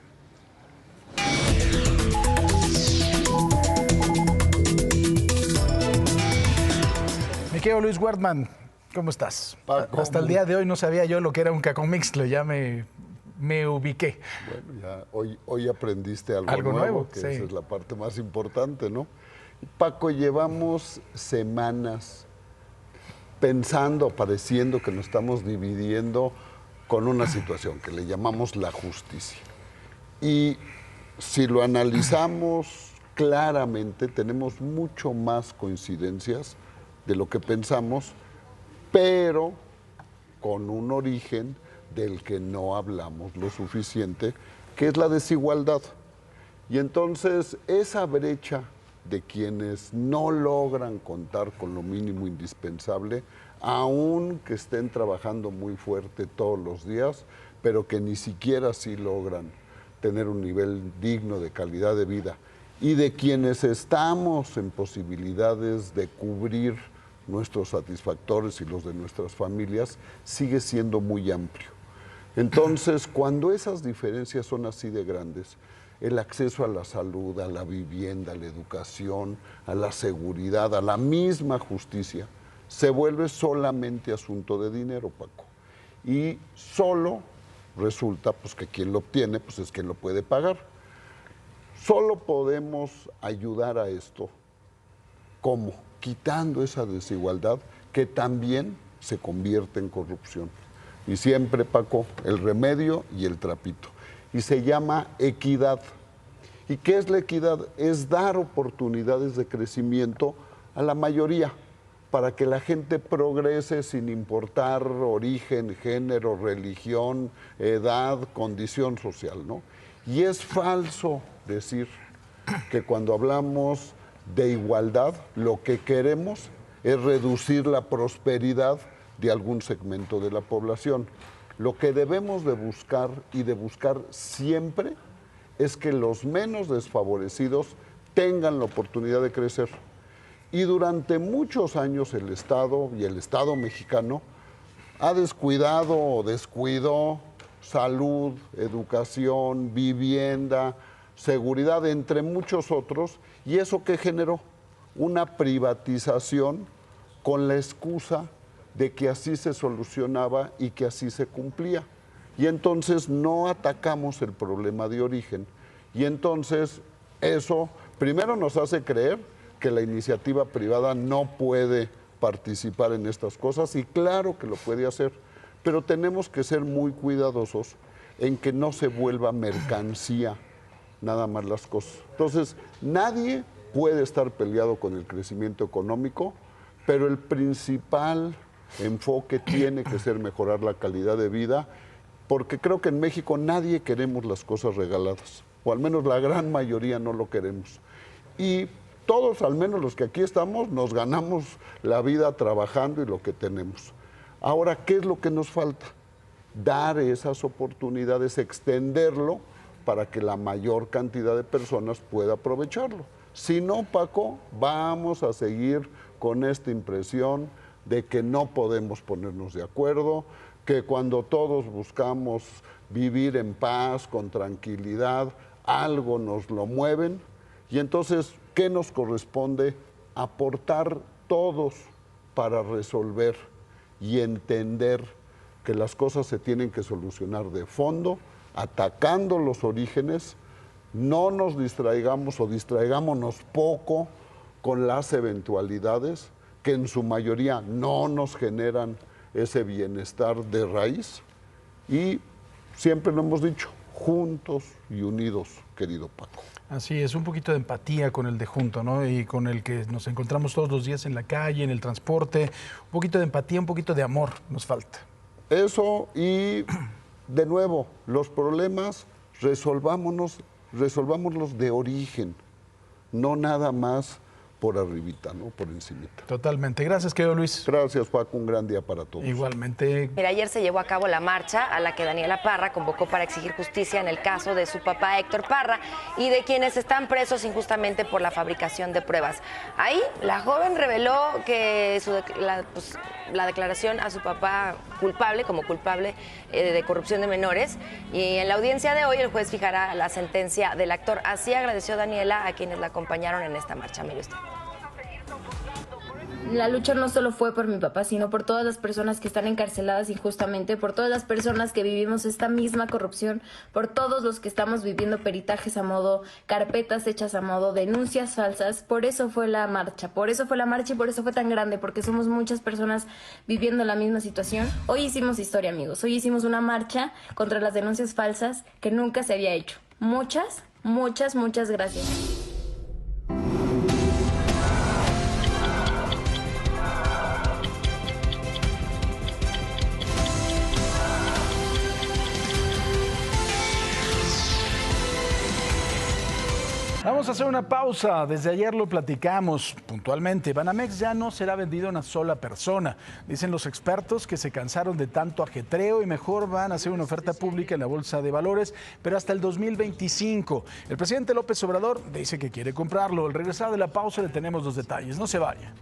Speaker 1: Mi querido Luis Wertmann, ¿cómo estás?
Speaker 22: Paco,
Speaker 1: hasta el día de hoy no sabía yo lo que era un cacomixtle, ya me ubiqué.
Speaker 22: Bueno, ya hoy aprendiste algo nuevo, que sí. Esa es la parte más importante, ¿no? Paco, llevamos semanas pensando, pareciendo que nos estamos dividiendo con una situación que le llamamos la justicia. Y si lo analizamos claramente, tenemos mucho más coincidencias de lo que pensamos, pero con un origen del que no hablamos lo suficiente, que es la desigualdad. Y entonces esa brecha de quienes no logran contar con lo mínimo indispensable, aun que estén trabajando muy fuerte todos los días, pero que ni siquiera así logran tener un nivel digno de calidad de vida, y de quienes estamos en posibilidades de cubrir nuestros satisfactores y los de nuestras familias, sigue siendo muy amplio. Entonces, cuando esas diferencias son así de grandes, el acceso a la salud, a la vivienda, a la educación, a la seguridad, a la misma justicia, se vuelve solamente asunto de dinero, Paco. Y solo resulta pues, que quien lo obtiene pues, es quien lo puede pagar. Solo podemos ayudar a esto. ¿Cómo? Quitando esa desigualdad que también se convierte en corrupción. Y siempre, Paco, el remedio y el trapito. Y se llama equidad. ¿Y qué es la equidad? Es dar oportunidades de crecimiento a la mayoría para que la gente progrese sin importar origen, género, religión, edad, condición social, ¿no? Y es falso decir que cuando hablamos de igualdad, lo que queremos es reducir la prosperidad de algún segmento de la población. Lo que debemos de buscar y de buscar siempre es que los menos desfavorecidos tengan la oportunidad de crecer. Y durante muchos años el Estado y el Estado mexicano ha descuidado o descuidó salud, educación, vivienda, seguridad, entre muchos otros, y eso que generó una privatización con la excusa de que así se solucionaba y que así se cumplía. Y entonces no atacamos el problema de origen. Y entonces eso primero nos hace creer que la iniciativa privada no puede participar en estas cosas, y claro que lo puede hacer, pero tenemos que ser muy cuidadosos en que no se vuelva mercancía nada más las cosas. Entonces, nadie puede estar peleado con el crecimiento económico, pero el principal enfoque tiene que ser mejorar la calidad de vida, porque creo que en México nadie queremos las cosas regaladas, o al menos la gran mayoría no lo queremos. Y todos, al menos los que aquí estamos, nos ganamos la vida trabajando y lo que tenemos. Ahora, ¿qué es lo que nos falta? Dar esas oportunidades, extenderlo para que la mayor cantidad de personas pueda aprovecharlo. Si no, Paco, vamos a seguir con esta impresión de que no podemos ponernos de acuerdo, que cuando todos buscamos vivir en paz, con tranquilidad, algo nos lo mueven. Y entonces, ¿qué nos corresponde? Aportar todos para resolver y entender que las cosas se tienen que solucionar de fondo, atacando los orígenes. No nos distraigamos o distraigámonos poco con las eventualidades que en su mayoría no nos generan ese bienestar de raíz. Y siempre lo hemos dicho, juntos y unidos, querido Paco.
Speaker 1: Así es, un poquito de empatía con el de junto, ¿no? Y con el que nos encontramos todos los días en la calle, en el transporte. Un poquito de empatía, un poquito de amor nos falta.
Speaker 22: Eso, y de nuevo, los problemas resolvámonos de origen, no nada más por arribita, ¿no? Por encimita.
Speaker 1: Totalmente. Gracias, querido Luis.
Speaker 22: Gracias, Paco. Un gran día para todos.
Speaker 1: Igualmente.
Speaker 17: Mira, ayer se llevó a cabo la marcha a la que Daniela Parra convocó para exigir justicia en el caso de su papá Héctor Parra y de quienes están presos injustamente por la fabricación de pruebas. Ahí la joven reveló que la declaración a su papá como culpable de corrupción de menores, y en la audiencia de hoy el juez fijará la sentencia del actor. Así agradeció Daniela a quienes la acompañaron en esta marcha. Mire usted.
Speaker 3: La lucha no solo fue por mi papá, sino por todas las personas que están encarceladas injustamente, por todas las personas que vivimos esta misma corrupción, por todos los que estamos viviendo peritajes a modo, carpetas hechas a modo, denuncias falsas. Por eso fue la marcha, y por eso fue tan grande, porque somos muchas personas viviendo la misma situación. Hoy hicimos historia, amigos. Hoy hicimos una marcha contra las denuncias falsas que nunca se había hecho. Muchas gracias.
Speaker 1: Vamos a hacer una pausa. Desde ayer lo platicamos puntualmente. Banamex ya no será vendido a una sola persona. Dicen los expertos que se cansaron de tanto ajetreo y mejor van a hacer una oferta pública en la Bolsa de Valores, pero hasta el 2025. El presidente López Obrador dice que quiere comprarlo. Al regresar de la pausa le tenemos los detalles. No se vaya.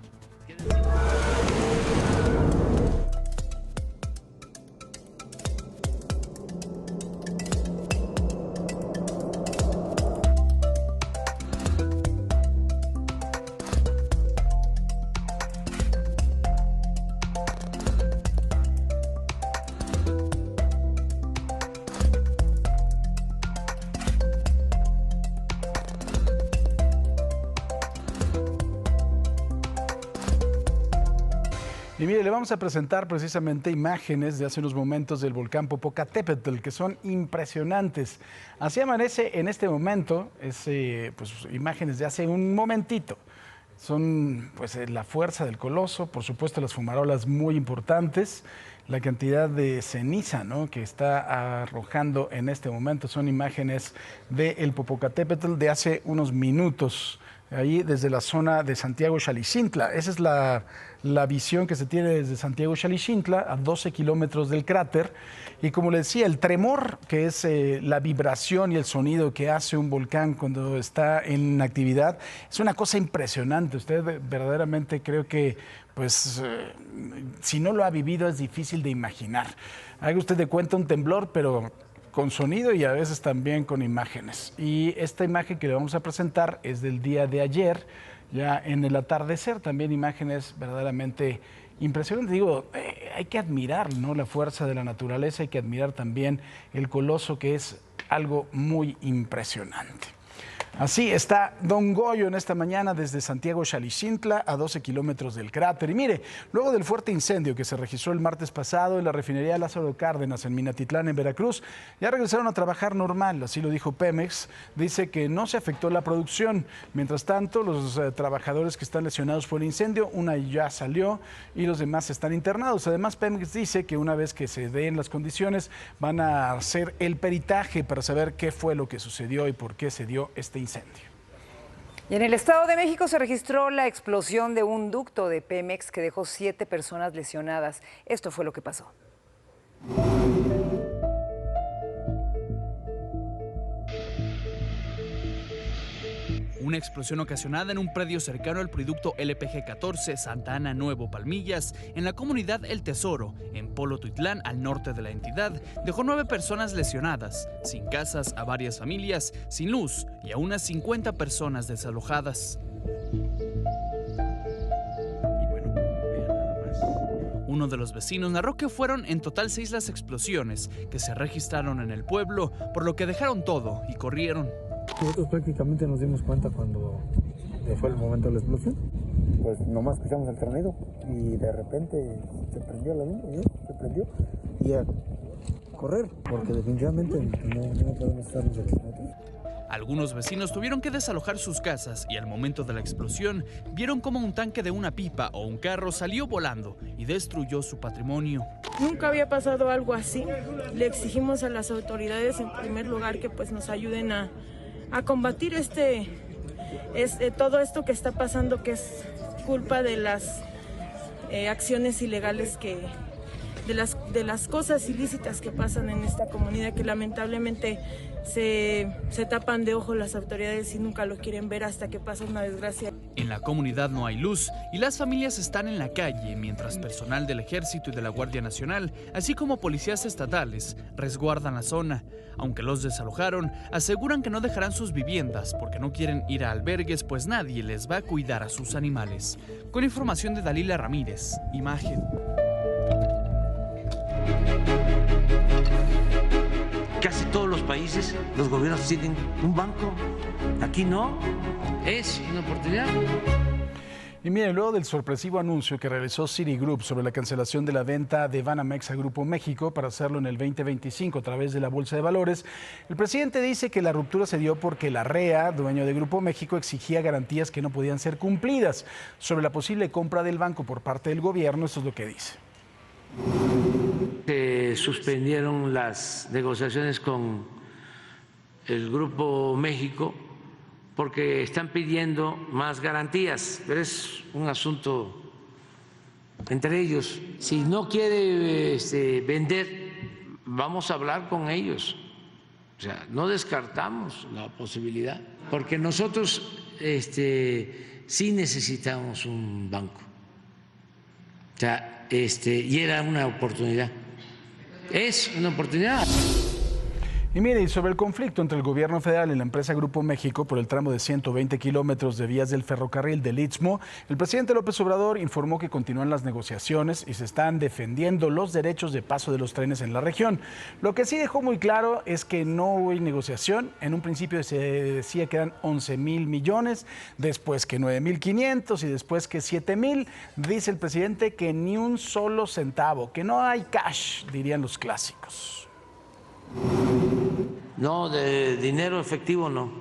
Speaker 1: Y mire, le vamos a presentar precisamente imágenes de hace unos momentos del volcán Popocatépetl, que son impresionantes. Así amanece en este momento, imágenes de hace un momentito. Son la fuerza del coloso, por supuesto las fumarolas muy importantes, la cantidad de ceniza, ¿no?, que está arrojando en este momento. Son imágenes del Popocatépetl de hace unos minutos, ahí desde la zona de Santiago Xalixintla. Esa es la visión que se tiene desde Santiago Xalixintla, a 12 kilómetros del cráter. Y como le decía, el tremor, que es la vibración y el sonido que hace un volcán cuando está en actividad, es una cosa impresionante. Usted verdaderamente creo que, pues, si no lo ha vivido es difícil de imaginar. Haga usted de cuenta un temblor, pero con sonido y a veces también con imágenes. Y esta imagen que le vamos a presentar es del día de ayer, ya en el atardecer, también imágenes verdaderamente impresionantes. Digo, hay que admirar, ¿no?, la fuerza de la naturaleza, hay que admirar también el coloso, que es algo muy impresionante. Así está Don Goyo en esta mañana desde Santiago Xalixintla, a 12 kilómetros del cráter. Y mire, luego del fuerte incendio que se registró el martes pasado en la refinería Lázaro Cárdenas en Minatitlán, en Veracruz, ya regresaron a trabajar normal, así lo dijo Pemex. Dice que no se afectó la producción. Mientras tanto, los trabajadores que están lesionados por el incendio, una ya salió y los demás están internados. Además, Pemex dice que una vez que se den las condiciones, van a hacer el peritaje para saber qué fue lo que sucedió y por qué se dio este incendio.
Speaker 2: Y en el Estado de México se registró la explosión de un ducto de Pemex que dejó 7 personas lesionadas. Esto fue lo que pasó.
Speaker 13: Una explosión ocasionada en un predio cercano al producto LPG 14 Santa Ana Nuevo Palmillas, en la comunidad El Tesoro, en Polo Tuitlán, al norte de la entidad, dejó 9 personas lesionadas, sin casas a varias familias, sin luz y a unas 50 personas desalojadas. Uno de los vecinos narró que fueron en total 6 las explosiones que se registraron en el pueblo, por lo que dejaron todo y corrieron.
Speaker 6: Nosotros prácticamente nos dimos cuenta cuando fue el momento de la explosión. Pues nomás escuchamos el tronido y de repente se prendió la luz, se prendió y a correr, porque definitivamente no podemos estarnos aquí.
Speaker 13: Algunos vecinos tuvieron que desalojar sus casas y al momento de la explosión vieron como un tanque de una pipa o un carro salió volando y destruyó su patrimonio.
Speaker 7: Nunca había pasado algo así. Le exigimos a las autoridades en primer lugar que pues nos ayuden a combatir todo esto que está pasando, que es culpa de las acciones ilegales de las cosas ilícitas que pasan en esta comunidad, que lamentablemente se tapan de ojo las autoridades y nunca lo quieren ver hasta que pasa una desgracia.
Speaker 13: En la comunidad no hay luz y las familias están en la calle, mientras personal del Ejército y de la Guardia Nacional, así como policías estatales, resguardan la zona. Aunque los desalojaron, aseguran que no dejarán sus viviendas porque no quieren ir a albergues, pues nadie les va a cuidar a sus animales. Con información de Dalila Ramírez, Imagen.
Speaker 9: Casi todos los países, los gobiernos tienen un banco. Aquí no. Es una oportunidad.
Speaker 1: Y mire, luego del sorpresivo anuncio que realizó Citigroup sobre la cancelación de la venta de Banamex a Grupo México para hacerlo en el 2025 a través de la Bolsa de Valores, el presidente dice que la ruptura se dio porque la REA, dueño de Grupo México, exigía garantías que no podían ser cumplidas. Sobre la posible compra del banco por parte del gobierno, esto es lo que dice.
Speaker 9: Se suspendieron las negociaciones con el Grupo México porque están pidiendo más garantías, pero es un asunto entre ellos. Si no quiere vender, vamos a hablar con ellos. O sea, no descartamos la posibilidad, porque nosotros sí necesitamos un banco. O sea, y era una oportunidad. Es una oportunidad.
Speaker 1: Y mire, y sobre el conflicto entre el gobierno federal y la empresa Grupo México por el tramo de 120 kilómetros de vías del ferrocarril del Istmo, el presidente López Obrador informó que continúan las negociaciones y se están defendiendo los derechos de paso de los trenes en la región. Lo que sí dejó muy claro es que no hubo negociación. En un principio se decía que eran 11,000 millones, después que 9,500 y después que 7,000. Dice el presidente que ni un solo centavo, que no hay cash, dirían los clásicos.
Speaker 9: No, de dinero efectivo no.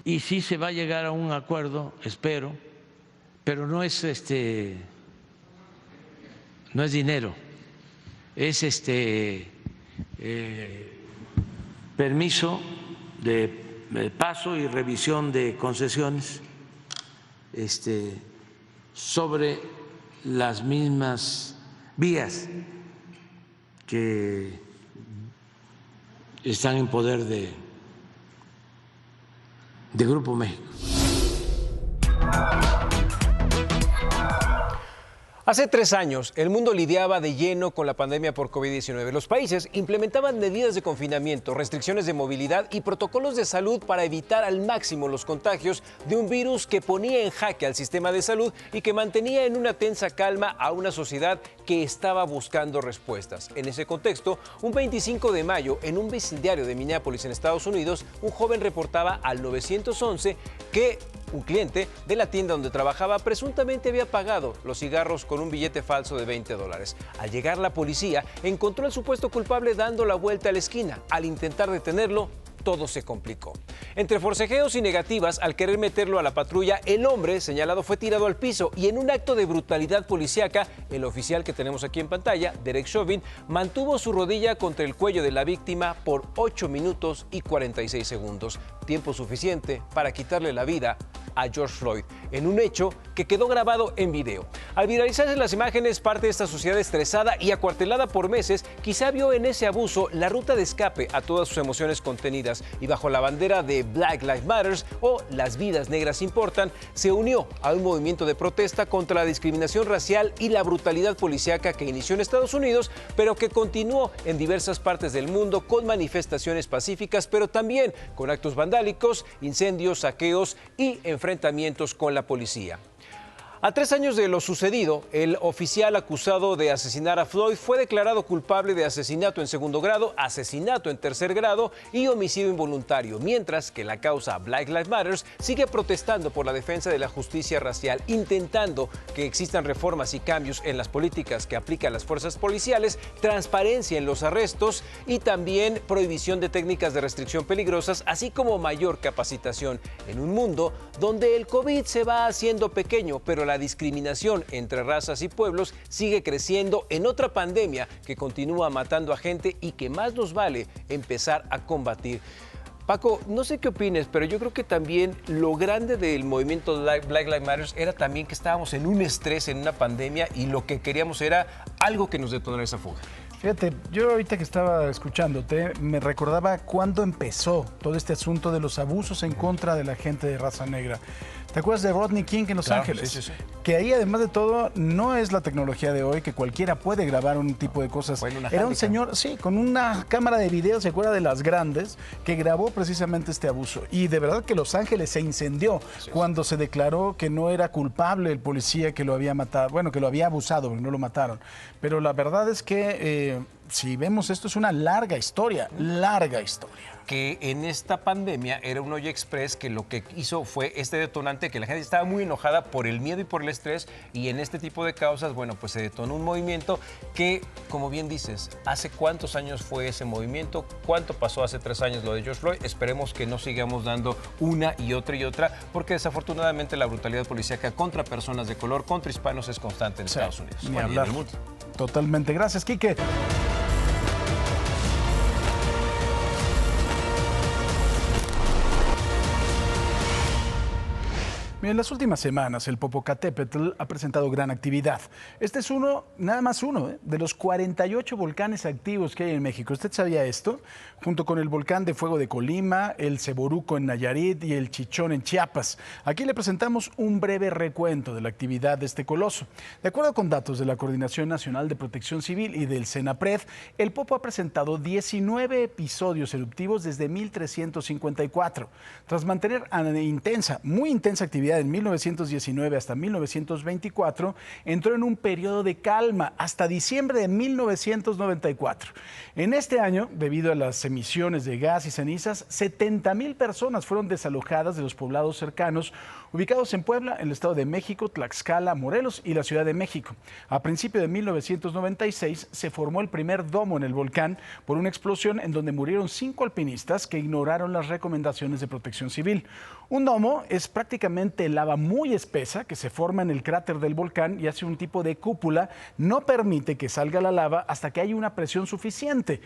Speaker 9: Y sí se va a llegar a un acuerdo, espero, pero no es dinero, es permiso de paso y revisión de concesiones sobre las mismas vías que están en poder de Grupo México.
Speaker 4: Hace 3 años, el mundo lidiaba de lleno con la pandemia por COVID-19. Los países implementaban medidas de confinamiento, restricciones de movilidad y protocolos de salud para evitar al máximo los contagios de un virus que ponía en jaque al sistema de salud y que mantenía en una tensa calma a una sociedad que estaba buscando respuestas. En ese contexto, un 25 de mayo, en un vecindario de Minneapolis, en Estados Unidos, un joven reportaba al 911 que un cliente de la tienda donde trabajaba presuntamente había pagado los cigarros con un billete falso de $20. Al llegar la policía, encontró al supuesto culpable dando la vuelta a la esquina. Al intentar detenerlo, todo se complicó. Entre forcejeos y negativas, al querer meterlo a la patrulla, el hombre señalado fue tirado al piso y en un acto de brutalidad policíaca, el oficial que tenemos aquí en pantalla, Derek Chauvin, mantuvo su rodilla contra el cuello de la víctima por 8 minutos y 46 segundos, tiempo suficiente para quitarle la vida a George Floyd, en un hecho que quedó grabado en video. Al viralizarse las imágenes, parte de esta sociedad estresada y acuartelada por meses, quizá vio en ese abuso la ruta de escape a todas sus emociones contenidas y bajo la bandera de Black Lives Matter o Las vidas negras importan, se unió a un movimiento de protesta contra la discriminación racial y la brutalidad policíaca que inició en Estados Unidos, pero que continuó en diversas partes del mundo con manifestaciones pacíficas, pero también con actos vandálicos, incendios, saqueos y enfrentamientos con la policía. A 3 años de lo sucedido, el oficial acusado de asesinar a Floyd fue declarado culpable de asesinato en 2º grado, asesinato en 3er grado y homicidio involuntario, mientras que la causa Black Lives Matter sigue protestando por la defensa de la justicia racial, intentando que existan reformas y cambios en las políticas que aplican las fuerzas policiales, transparencia en los arrestos y también prohibición de técnicas de restricción peligrosas, así como mayor capacitación en un mundo donde el COVID se va haciendo pequeño, pero la discriminación entre razas y pueblos sigue creciendo en otra pandemia que continúa matando a gente y que más nos vale empezar a combatir. Paco, no sé qué opines, pero yo creo que también lo grande del movimiento Black Lives Matter era también que estábamos en un estrés, en una pandemia, y lo que queríamos era algo que nos detonara esa fuga.
Speaker 1: Fíjate, yo ahorita que estaba escuchándote, me recordaba cuándo empezó todo este asunto de los abusos en contra de la gente de raza negra. ¿Te acuerdas de Rodney King en Los Ángeles? Sí. Que ahí, además de todo, no es la tecnología de hoy, que cualquiera puede grabar un tipo de cosas. Era un señor, sí, con una cámara de video, ¿se acuerda de las grandes? Que grabó precisamente este abuso. Y de verdad que Los Ángeles se incendió cuando se declaró que no era culpable el policía que lo había matado, bueno, que lo había abusado, pero no lo mataron. Pero la verdad es que si vemos esto, es una larga historia.
Speaker 4: Que en esta pandemia era un hoyo express que lo que hizo fue este detonante, que la gente estaba muy enojada por el miedo y por el estrés, y en este tipo de causas, bueno, pues se detonó un movimiento que, como bien dices, ¿hace cuántos años fue ese movimiento? ¿Cuánto pasó hace 3 años lo de George Floyd? Esperemos que no sigamos dando una y otra, porque desafortunadamente la brutalidad policíaca contra personas de color, contra hispanos, es constante en Estados Unidos.
Speaker 1: Ni hablar. En el mundo. Totalmente. Gracias, Quique. En las últimas semanas, el Popocatépetl ha presentado gran actividad. Este es nada más uno, de los 48 volcanes activos que hay en México. ¿Usted sabía esto? Junto con el volcán de Fuego de Colima, el Ceboruco en Nayarit y el Chichón en Chiapas. Aquí le presentamos un breve recuento de la actividad de este coloso. De acuerdo con datos de la Coordinación Nacional de Protección Civil y del CENAPRED, el Popo ha presentado 19 episodios eruptivos desde 1354. Tras mantener muy intensa actividad en 1919 hasta 1924, entró en un periodo de calma hasta diciembre de 1994. En este año, debido a las emisiones de gas y cenizas, 70,000 personas fueron desalojadas de los poblados cercanos, ubicados en Puebla, en el Estado de México, Tlaxcala, Morelos y la Ciudad de México. A principios de 1996 se formó el primer domo en el volcán por una explosión en donde murieron 5 alpinistas que ignoraron las recomendaciones de protección civil. Un domo es prácticamente de lava muy espesa que se forma en el cráter del volcán y hace un tipo de cúpula. No permite que salga la lava hasta que haya una presión suficiente,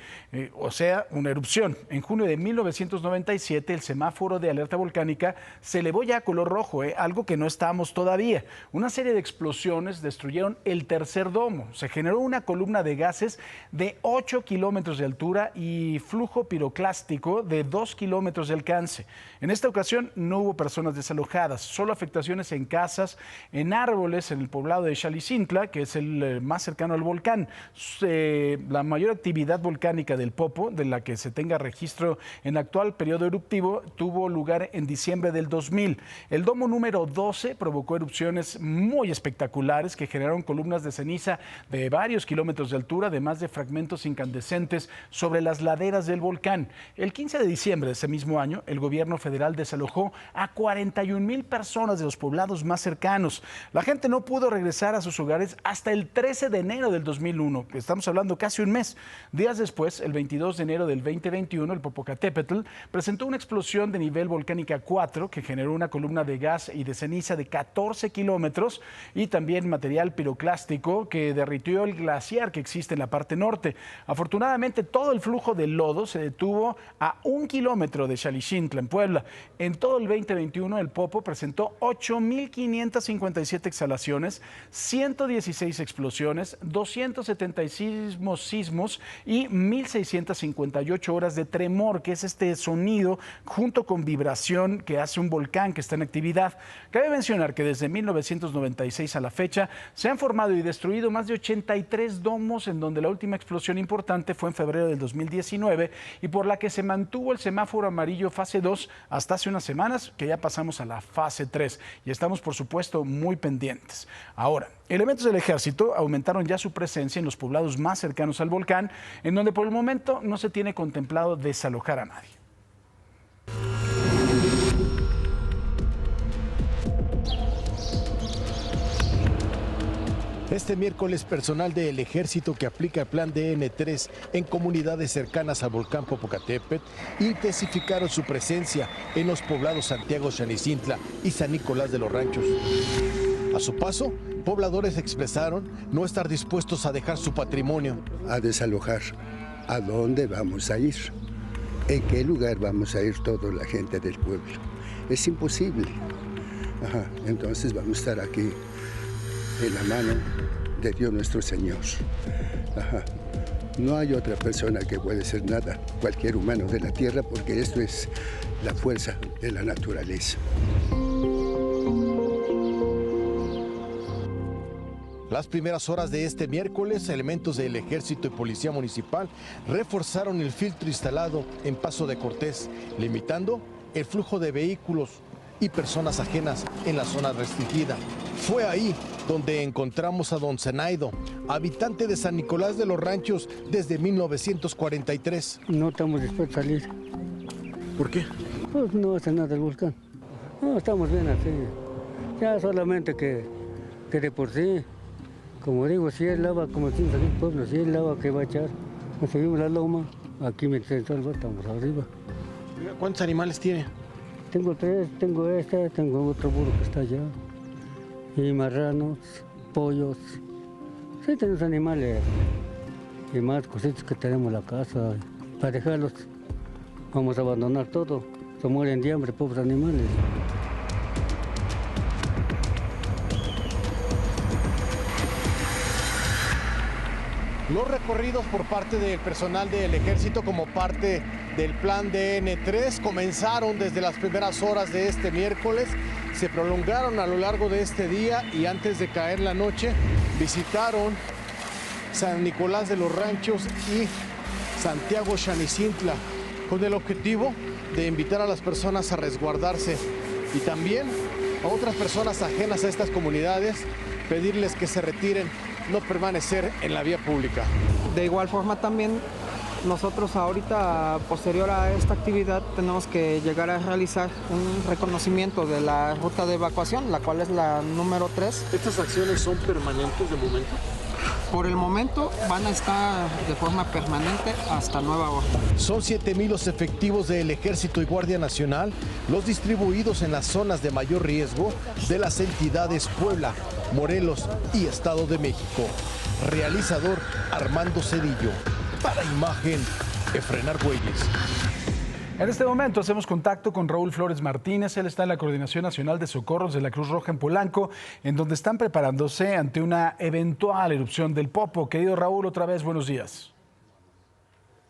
Speaker 1: o sea, una erupción. En junio de 1997, el semáforo de alerta volcánica se elevó ya a color rojo, algo que no estábamos todavía. Una serie de explosiones destruyeron el tercer domo. Se generó una columna de gases de 8 kilómetros de altura y flujo piroclástico de 2 kilómetros de alcance. En esta ocasión no hubo personas desalojadas, solo afectaciones en casas, en árboles, en el poblado de Xalicintla, que es el más cercano al volcán. La mayor actividad volcánica del Popo, de la que se tenga registro en actual periodo eruptivo, tuvo lugar en diciembre del 2000. El domo número 12 provocó erupciones muy espectaculares que generaron columnas de ceniza de varios kilómetros de altura, además de fragmentos incandescentes sobre las laderas del volcán. El 15 de diciembre de ese mismo año, el gobierno federal desalojó a 41,000 personas de los poblados más cercanos. La gente no pudo regresar a sus hogares hasta el 13 de enero del 2001, que estamos hablando casi un mes. Días después, el 22 de enero del 2021, el Popocatépetl presentó una explosión de nivel volcánica 4 que generó una columna de gas y de ceniza de 14 kilómetros y también material piroclástico que derritió el glaciar que existe en la parte norte. Afortunadamente, todo el flujo de lodo se detuvo a 1 kilómetro de Xalicintla, en Puebla. En todo el 2021, el Popo presentó 8,557 exhalaciones, 116 explosiones, 276 sismos y 1,658 horas de tremor, que es este sonido junto con vibración que hace un volcán que está en actividad. Cabe mencionar que desde 1996 a la fecha se han formado y destruido más de 83 domos, en donde la última explosión importante fue en febrero del 2019 y por la que se mantuvo el semáforo amarillo fase 2 hasta hace unas semanas, que ya pasamos a la fase 3 y estamos, por supuesto, muy pendientes. Ahora, elementos del ejército aumentaron ya su presencia en los poblados más cercanos al volcán, en donde por el momento no se tiene contemplado desalojar a nadie.
Speaker 5: Este miércoles, personal del Ejército que aplica el Plan DN3 en comunidades cercanas al volcán Popocatépetl intensificaron su presencia en los poblados Santiago Xalicintla y San Nicolás de los Ranchos. A su paso, pobladores expresaron no estar dispuestos a dejar su patrimonio.
Speaker 8: A desalojar. ¿A dónde vamos a ir? ¿En qué lugar vamos a ir toda la gente del pueblo? Es imposible. Entonces vamos a estar aquí en la mano de Dios nuestro Señor. No hay otra persona que puede hacer nada, cualquier humano de la tierra, porque esto es la fuerza de la naturaleza.
Speaker 5: Las primeras horas de este miércoles, elementos del Ejército y Policía Municipal reforzaron el filtro instalado en Paso de Cortés, limitando el flujo de vehículos y personas ajenas en la zona restringida. Fue ahí donde encontramos a don Zenaido, habitante de San Nicolás de los Ranchos desde 1943.
Speaker 23: No estamos dispuestos a salir.
Speaker 5: ¿Por qué?
Speaker 23: Pues no hace nada el volcán. No, estamos bien así. Ya solamente que de por sí, como digo, si es lava, como decimos aquí en el pueblo, si es lava que va a echar. Nos subimos la loma, aquí me salvo, estamos arriba.
Speaker 5: ¿Cuántos animales tiene?
Speaker 23: Tengo 3, tengo esta, tengo otro burro que está allá. Y marranos, pollos. Sí, tenemos animales. Y más cositas que tenemos en la casa. Para dejarlos, vamos a abandonar todo. Se mueren de hambre, pobres animales.
Speaker 5: Los recorridos por parte del personal del Ejército como parte del Plan DN3 comenzaron desde las primeras horas de este miércoles, se prolongaron a lo largo de este día y antes de caer la noche visitaron San Nicolás de los Ranchos y Santiago Xalicintla con el objetivo de invitar a las personas a resguardarse y también a otras personas ajenas a estas comunidades, pedirles que se retiren, no permanecer en la vía pública.
Speaker 24: De igual forma también nosotros ahorita, posterior a esta actividad, tenemos que llegar a realizar un reconocimiento de la ruta de evacuación, la cual es la número 3.
Speaker 5: ¿Estas acciones son permanentes de momento?
Speaker 24: Por el momento van a estar de forma permanente hasta nueva orden.
Speaker 5: Son 7,000 los efectivos del Ejército y Guardia Nacional, los distribuidos en las zonas de mayor riesgo de las entidades Puebla, Morelos y Estado de México. Realizador Armando Cedillo. Para Imagen, Efraín Argüelles.
Speaker 1: En este momento hacemos contacto con Raúl Flores Martínez. Él está en la Coordinación Nacional de Socorros de la Cruz Roja en Polanco, en donde están preparándose ante una eventual erupción del Popo. Querido Raúl, otra vez, buenos días.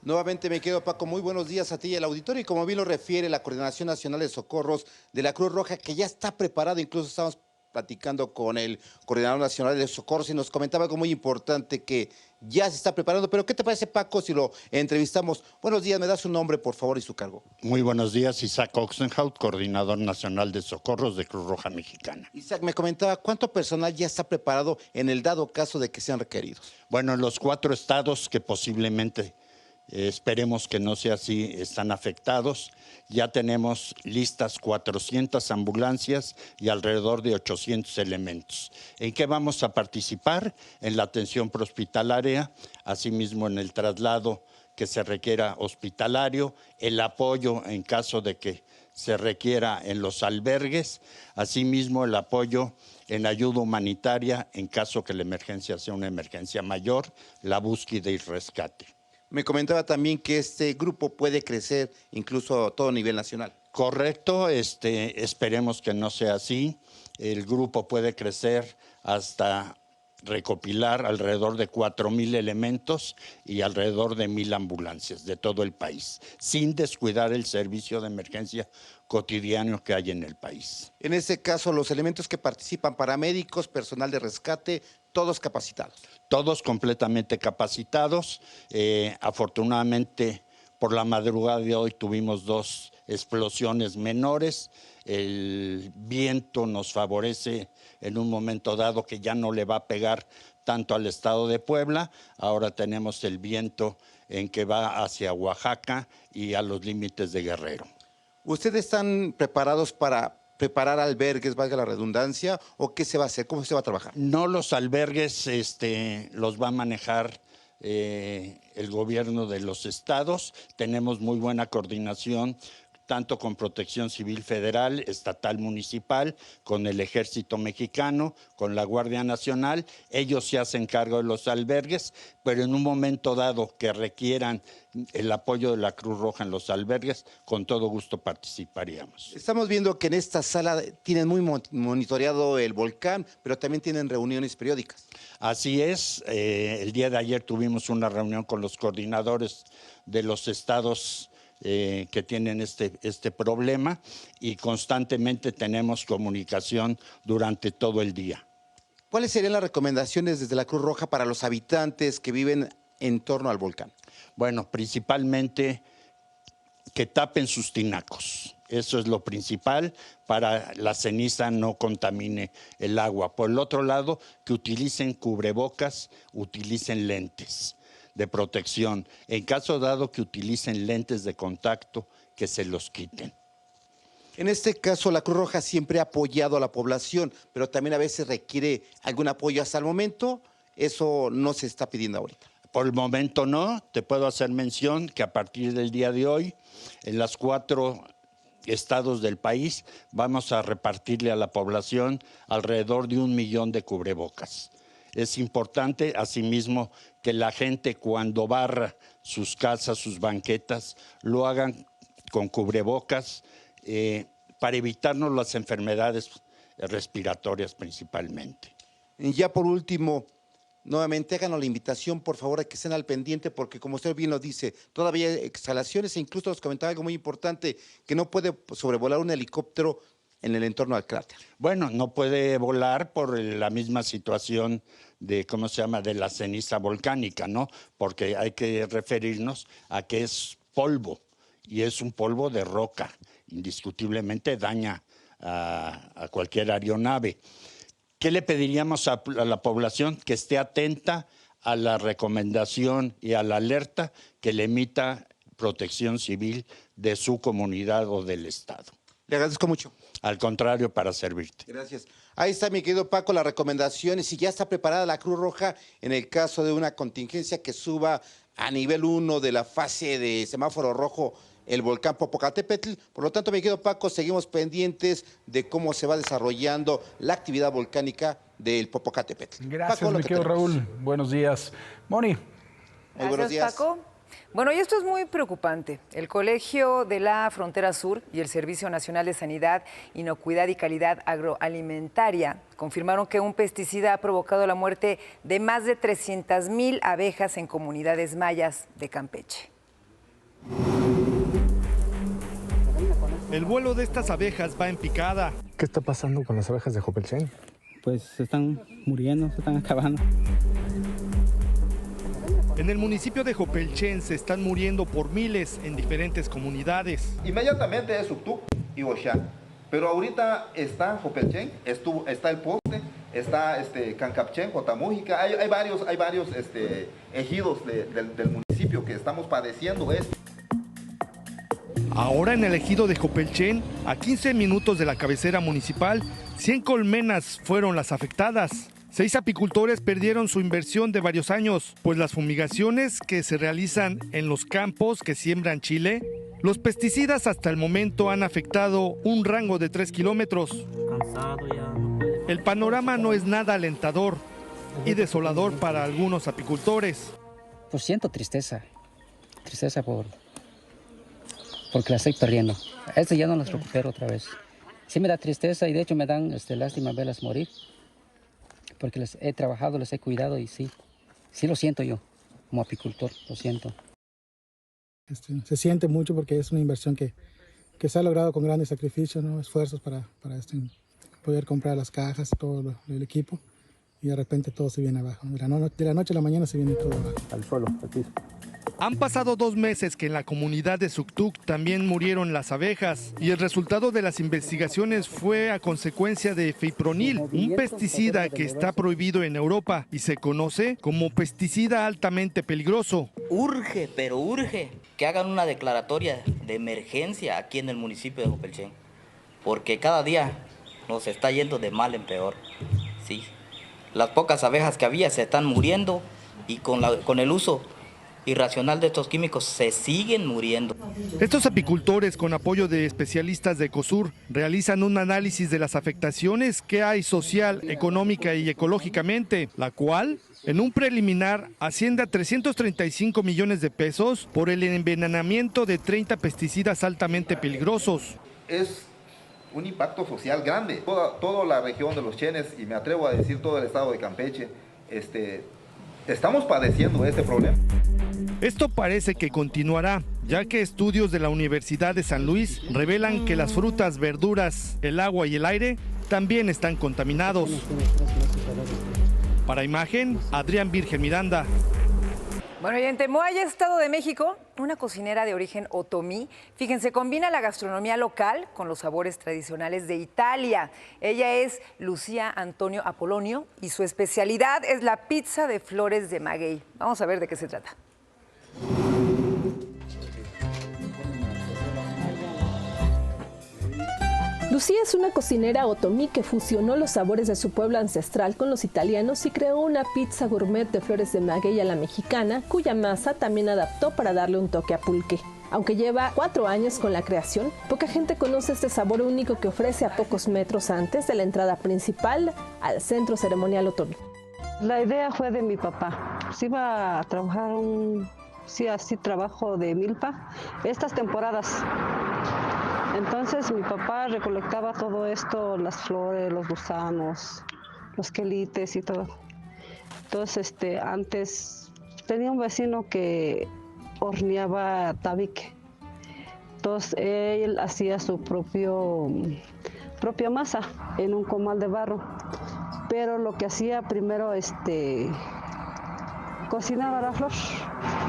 Speaker 21: Nuevamente me quedo, Paco. Muy buenos días a ti y al auditorio. Y como bien lo refiere la Coordinación Nacional de Socorros de la Cruz Roja, que ya está preparada, incluso estamos platicando con el Coordinador Nacional de Socorros y nos comentaba algo muy importante que ya se está preparando. Pero ¿qué te parece, Paco, si lo entrevistamos? Buenos días, me da su nombre, por favor, y su cargo.
Speaker 11: Muy buenos días, Isaac Oxenhout, Coordinador Nacional de Socorros de Cruz Roja Mexicana.
Speaker 21: Isaac, me comentaba, ¿cuánto personal ya está preparado en el dado caso de que sean requeridos?
Speaker 11: Bueno, en los 4 estados que posiblemente, esperemos que no sea así, están afectados. Ya tenemos listas 400 ambulancias y alrededor de 800 elementos. ¿En qué vamos a participar? En la atención prehospitalaria, asimismo en el traslado que se requiera hospitalario, el apoyo en caso de que se requiera en los albergues, asimismo el apoyo en ayuda humanitaria en caso que la emergencia sea una emergencia mayor, la búsqueda y rescate.
Speaker 21: Me comentaba también que este grupo puede crecer incluso a todo nivel nacional.
Speaker 11: Correcto, esperemos que no sea así. El grupo puede crecer hasta recopilar alrededor de 4,000 elementos y alrededor de 1,000 ambulancias de todo el país, sin descuidar el servicio de emergencia cotidiano que hay en el país.
Speaker 21: En este caso, los elementos que participan, paramédicos, personal de rescate, todos capacitados.
Speaker 11: Todos completamente capacitados. Afortunadamente, por la madrugada de hoy tuvimos 2 explosiones menores. El viento nos favorece en un momento dado que ya no le va a pegar tanto al estado de Puebla. Ahora tenemos el viento en que va hacia Oaxaca y a los límites de Guerrero.
Speaker 21: ¿Ustedes están preparados para preparar albergues, valga la redundancia, o qué se va a hacer? ¿Cómo se va a trabajar?
Speaker 11: No, los albergues los va a manejar el gobierno de los estados. Tenemos muy buena coordinación tanto con Protección Civil Federal, estatal, municipal, con el Ejército Mexicano, con la Guardia Nacional. Ellos se hacen cargo de los albergues, pero en un momento dado que requieran el apoyo de la Cruz Roja en los albergues, con todo gusto participaríamos.
Speaker 21: Estamos viendo que en esta sala tienen muy monitoreado el volcán, pero también tienen reuniones periódicas.
Speaker 11: Así es, el día de ayer tuvimos una reunión con los coordinadores de los estados que tienen este problema y constantemente tenemos comunicación durante todo el día.
Speaker 21: ¿Cuáles serían las recomendaciones desde la Cruz Roja para los habitantes que viven en torno al volcán?
Speaker 11: Bueno, principalmente que tapen sus tinacos. Eso es lo principal para la ceniza no contamine el agua. Por el otro lado, que utilicen cubrebocas, utilicen lentes de protección. En caso dado que utilicen lentes de contacto, que se los quiten.
Speaker 21: En este caso, la Cruz Roja siempre ha apoyado a la población, pero también a veces requiere algún apoyo. Hasta el momento, eso no se está pidiendo ahorita.
Speaker 11: Por el momento no. Te puedo hacer mención que a partir del día de hoy, en las 4 estados del país, vamos a repartirle a la población alrededor de 1 millón de cubrebocas. Es importante, asimismo, que la gente cuando barra sus casas, sus banquetas, lo hagan con cubrebocas para evitarnos las enfermedades respiratorias principalmente.
Speaker 21: Y ya por último, nuevamente háganos la invitación, por favor, a que estén al pendiente, porque como usted bien lo dice, todavía hay exhalaciones e incluso nos comentaba algo muy importante, que no puede sobrevolar un helicóptero en el entorno al cráter.
Speaker 11: Bueno, no puede volar por la misma situación de, ¿cómo se llama?, de la ceniza volcánica, ¿no? Porque hay que referirnos a que es polvo, y es un polvo de roca, indiscutiblemente daña a cualquier aeronave. ¿Qué le pediríamos a la población? Que esté atenta a la recomendación y a la alerta que le emita Protección Civil de su comunidad o del estado.
Speaker 21: Le agradezco mucho.
Speaker 11: Al contrario, para servirte.
Speaker 21: Gracias. Ahí está, mi querido Paco, las recomendaciones. Y ya está preparada la Cruz Roja en el caso de una contingencia que suba a nivel 1 de la fase de semáforo rojo el volcán Popocatépetl. Por lo tanto, mi querido Paco, seguimos pendientes de cómo se va desarrollando la actividad volcánica del Popocatépetl.
Speaker 1: Gracias,
Speaker 21: Paco,
Speaker 1: mi querido Raúl. Buenos días. Moni.
Speaker 21: Muy buenos días.
Speaker 2: Paco. Bueno, y esto es muy preocupante. El Colegio de la Frontera Sur y el Servicio Nacional de Sanidad, Inocuidad y Calidad Agroalimentaria confirmaron que un pesticida ha provocado la muerte de más de 300,000 abejas en comunidades mayas de Campeche.
Speaker 12: El vuelo de estas abejas va en picada.
Speaker 6: ¿Qué está pasando con las abejas de Jopelchen?
Speaker 14: Pues se están muriendo, se están acabando.
Speaker 12: En el municipio de Jopelchen se están muriendo por miles en diferentes comunidades.
Speaker 15: Inmediatamente es Uctuc y Oxán, pero ahorita está Jopelchen, está el Poste, está Cancapchen, Cotamújica, hay varios ejidos del municipio que estamos padeciendo esto.
Speaker 12: Ahora en el ejido de Jopelchen, a 15 minutos de la cabecera municipal, 100 colmenas fueron las afectadas. 6 apicultores perdieron su inversión de varios años, pues las fumigaciones que se realizan en los campos que siembran chile, los pesticidas hasta el momento han afectado un rango de 3 kilómetros. El panorama no es nada alentador y desolador para algunos apicultores.
Speaker 14: Pues siento tristeza porque las estoy perdiendo. Ya no las recupero otra vez. Sí me da tristeza y de hecho me dan lástima verlas morir. Porque les he trabajado, les he cuidado y sí lo siento yo, como apicultor, lo siento.
Speaker 6: Se siente mucho porque es una inversión que se ha logrado con grandes sacrificios, ¿no? Esfuerzos para poder comprar las cajas, todo el equipo, y de repente todo se viene abajo. De la noche a la mañana se viene todo abajo.
Speaker 14: Al suelo, al piso.
Speaker 12: Han pasado 2 meses que en la comunidad de Suctuc también murieron las abejas y el resultado de las investigaciones fue a consecuencia de fipronil, un pesticida que está prohibido en Europa y se conoce como pesticida altamente peligroso.
Speaker 16: Urge, pero urge que hagan una declaratoria de emergencia aquí en el municipio de Jopelchen, porque cada día nos está yendo de mal en peor. Sí, las pocas abejas que había se están muriendo y con el uso irracional de estos químicos se siguen muriendo.
Speaker 12: Estos apicultores, con apoyo de especialistas de Ecosur, realizan un análisis de las afectaciones que hay social, económica y ecológicamente, la cual, en un preliminar, asciende a 335 millones de pesos por el envenenamiento de 30 pesticidas altamente peligrosos.
Speaker 15: Es un impacto social grande. Toda la región de los Chenes, y me atrevo a decir todo el estado de Campeche, estamos padeciendo este problema.
Speaker 12: Esto parece que continuará, ya que estudios de la Universidad de San Luis revelan que las frutas, verduras, el agua y el aire también están contaminados. Para Imagen, Adrián Virgen Miranda.
Speaker 2: Bueno, y en Temoaya, Estado de México, una cocinera de origen otomí, fíjense, combina la gastronomía local con los sabores tradicionales de Italia. Ella es Lucía Antonio Apolonio y su especialidad es la pizza de flores de maguey. Vamos a ver de qué se trata.
Speaker 25: Lucía es una cocinera otomí que fusionó los sabores de su pueblo ancestral con los italianos y creó una pizza gourmet de flores de maguey a la mexicana, cuya masa también adaptó para darle un toque a pulque. Aunque lleva 4 años con la creación, poca gente conoce este sabor único que ofrece a pocos metros antes de la entrada principal al centro ceremonial otomí.
Speaker 26: La idea fue de mi papá. Se iba a trabajar así trabajo de milpa estas temporadas. Entonces mi papá recolectaba todo esto, las flores, los gusanos, los quelites y todo. Entonces antes tenía un vecino que horneaba tabique. Entonces él hacía su propia masa en un comal de barro. Pero lo que hacía primero cocinaba la flor.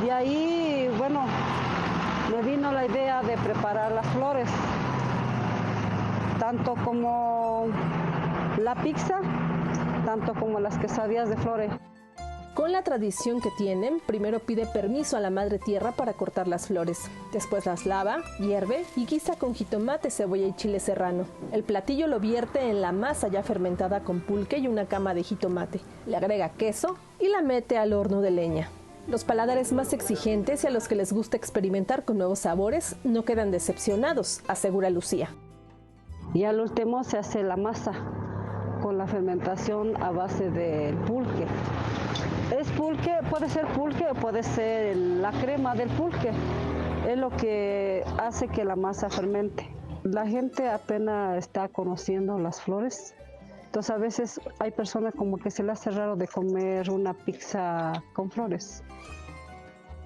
Speaker 26: Y ahí, bueno, me vino la idea de preparar las flores, tanto como la pizza, tanto como las quesadillas de flores.
Speaker 25: Con la tradición que tienen, primero pide permiso a la madre tierra para cortar las flores. Después las lava, hierve y guisa con jitomate, cebolla y chile serrano. El platillo lo vierte en la masa ya fermentada con pulque y una cama de jitomate. Le agrega queso y la mete al horno de leña. Los paladares más exigentes y a los que les gusta experimentar con nuevos sabores no quedan decepcionados, asegura Lucía.
Speaker 26: Y al último se hace la masa con la fermentación a base del pulque. Es pulque, puede ser pulque o puede ser la crema del pulque. Es lo que hace que la masa fermente. La gente apenas está conociendo las flores. Entonces a veces hay personas como que se les hace raro de comer una pizza con flores.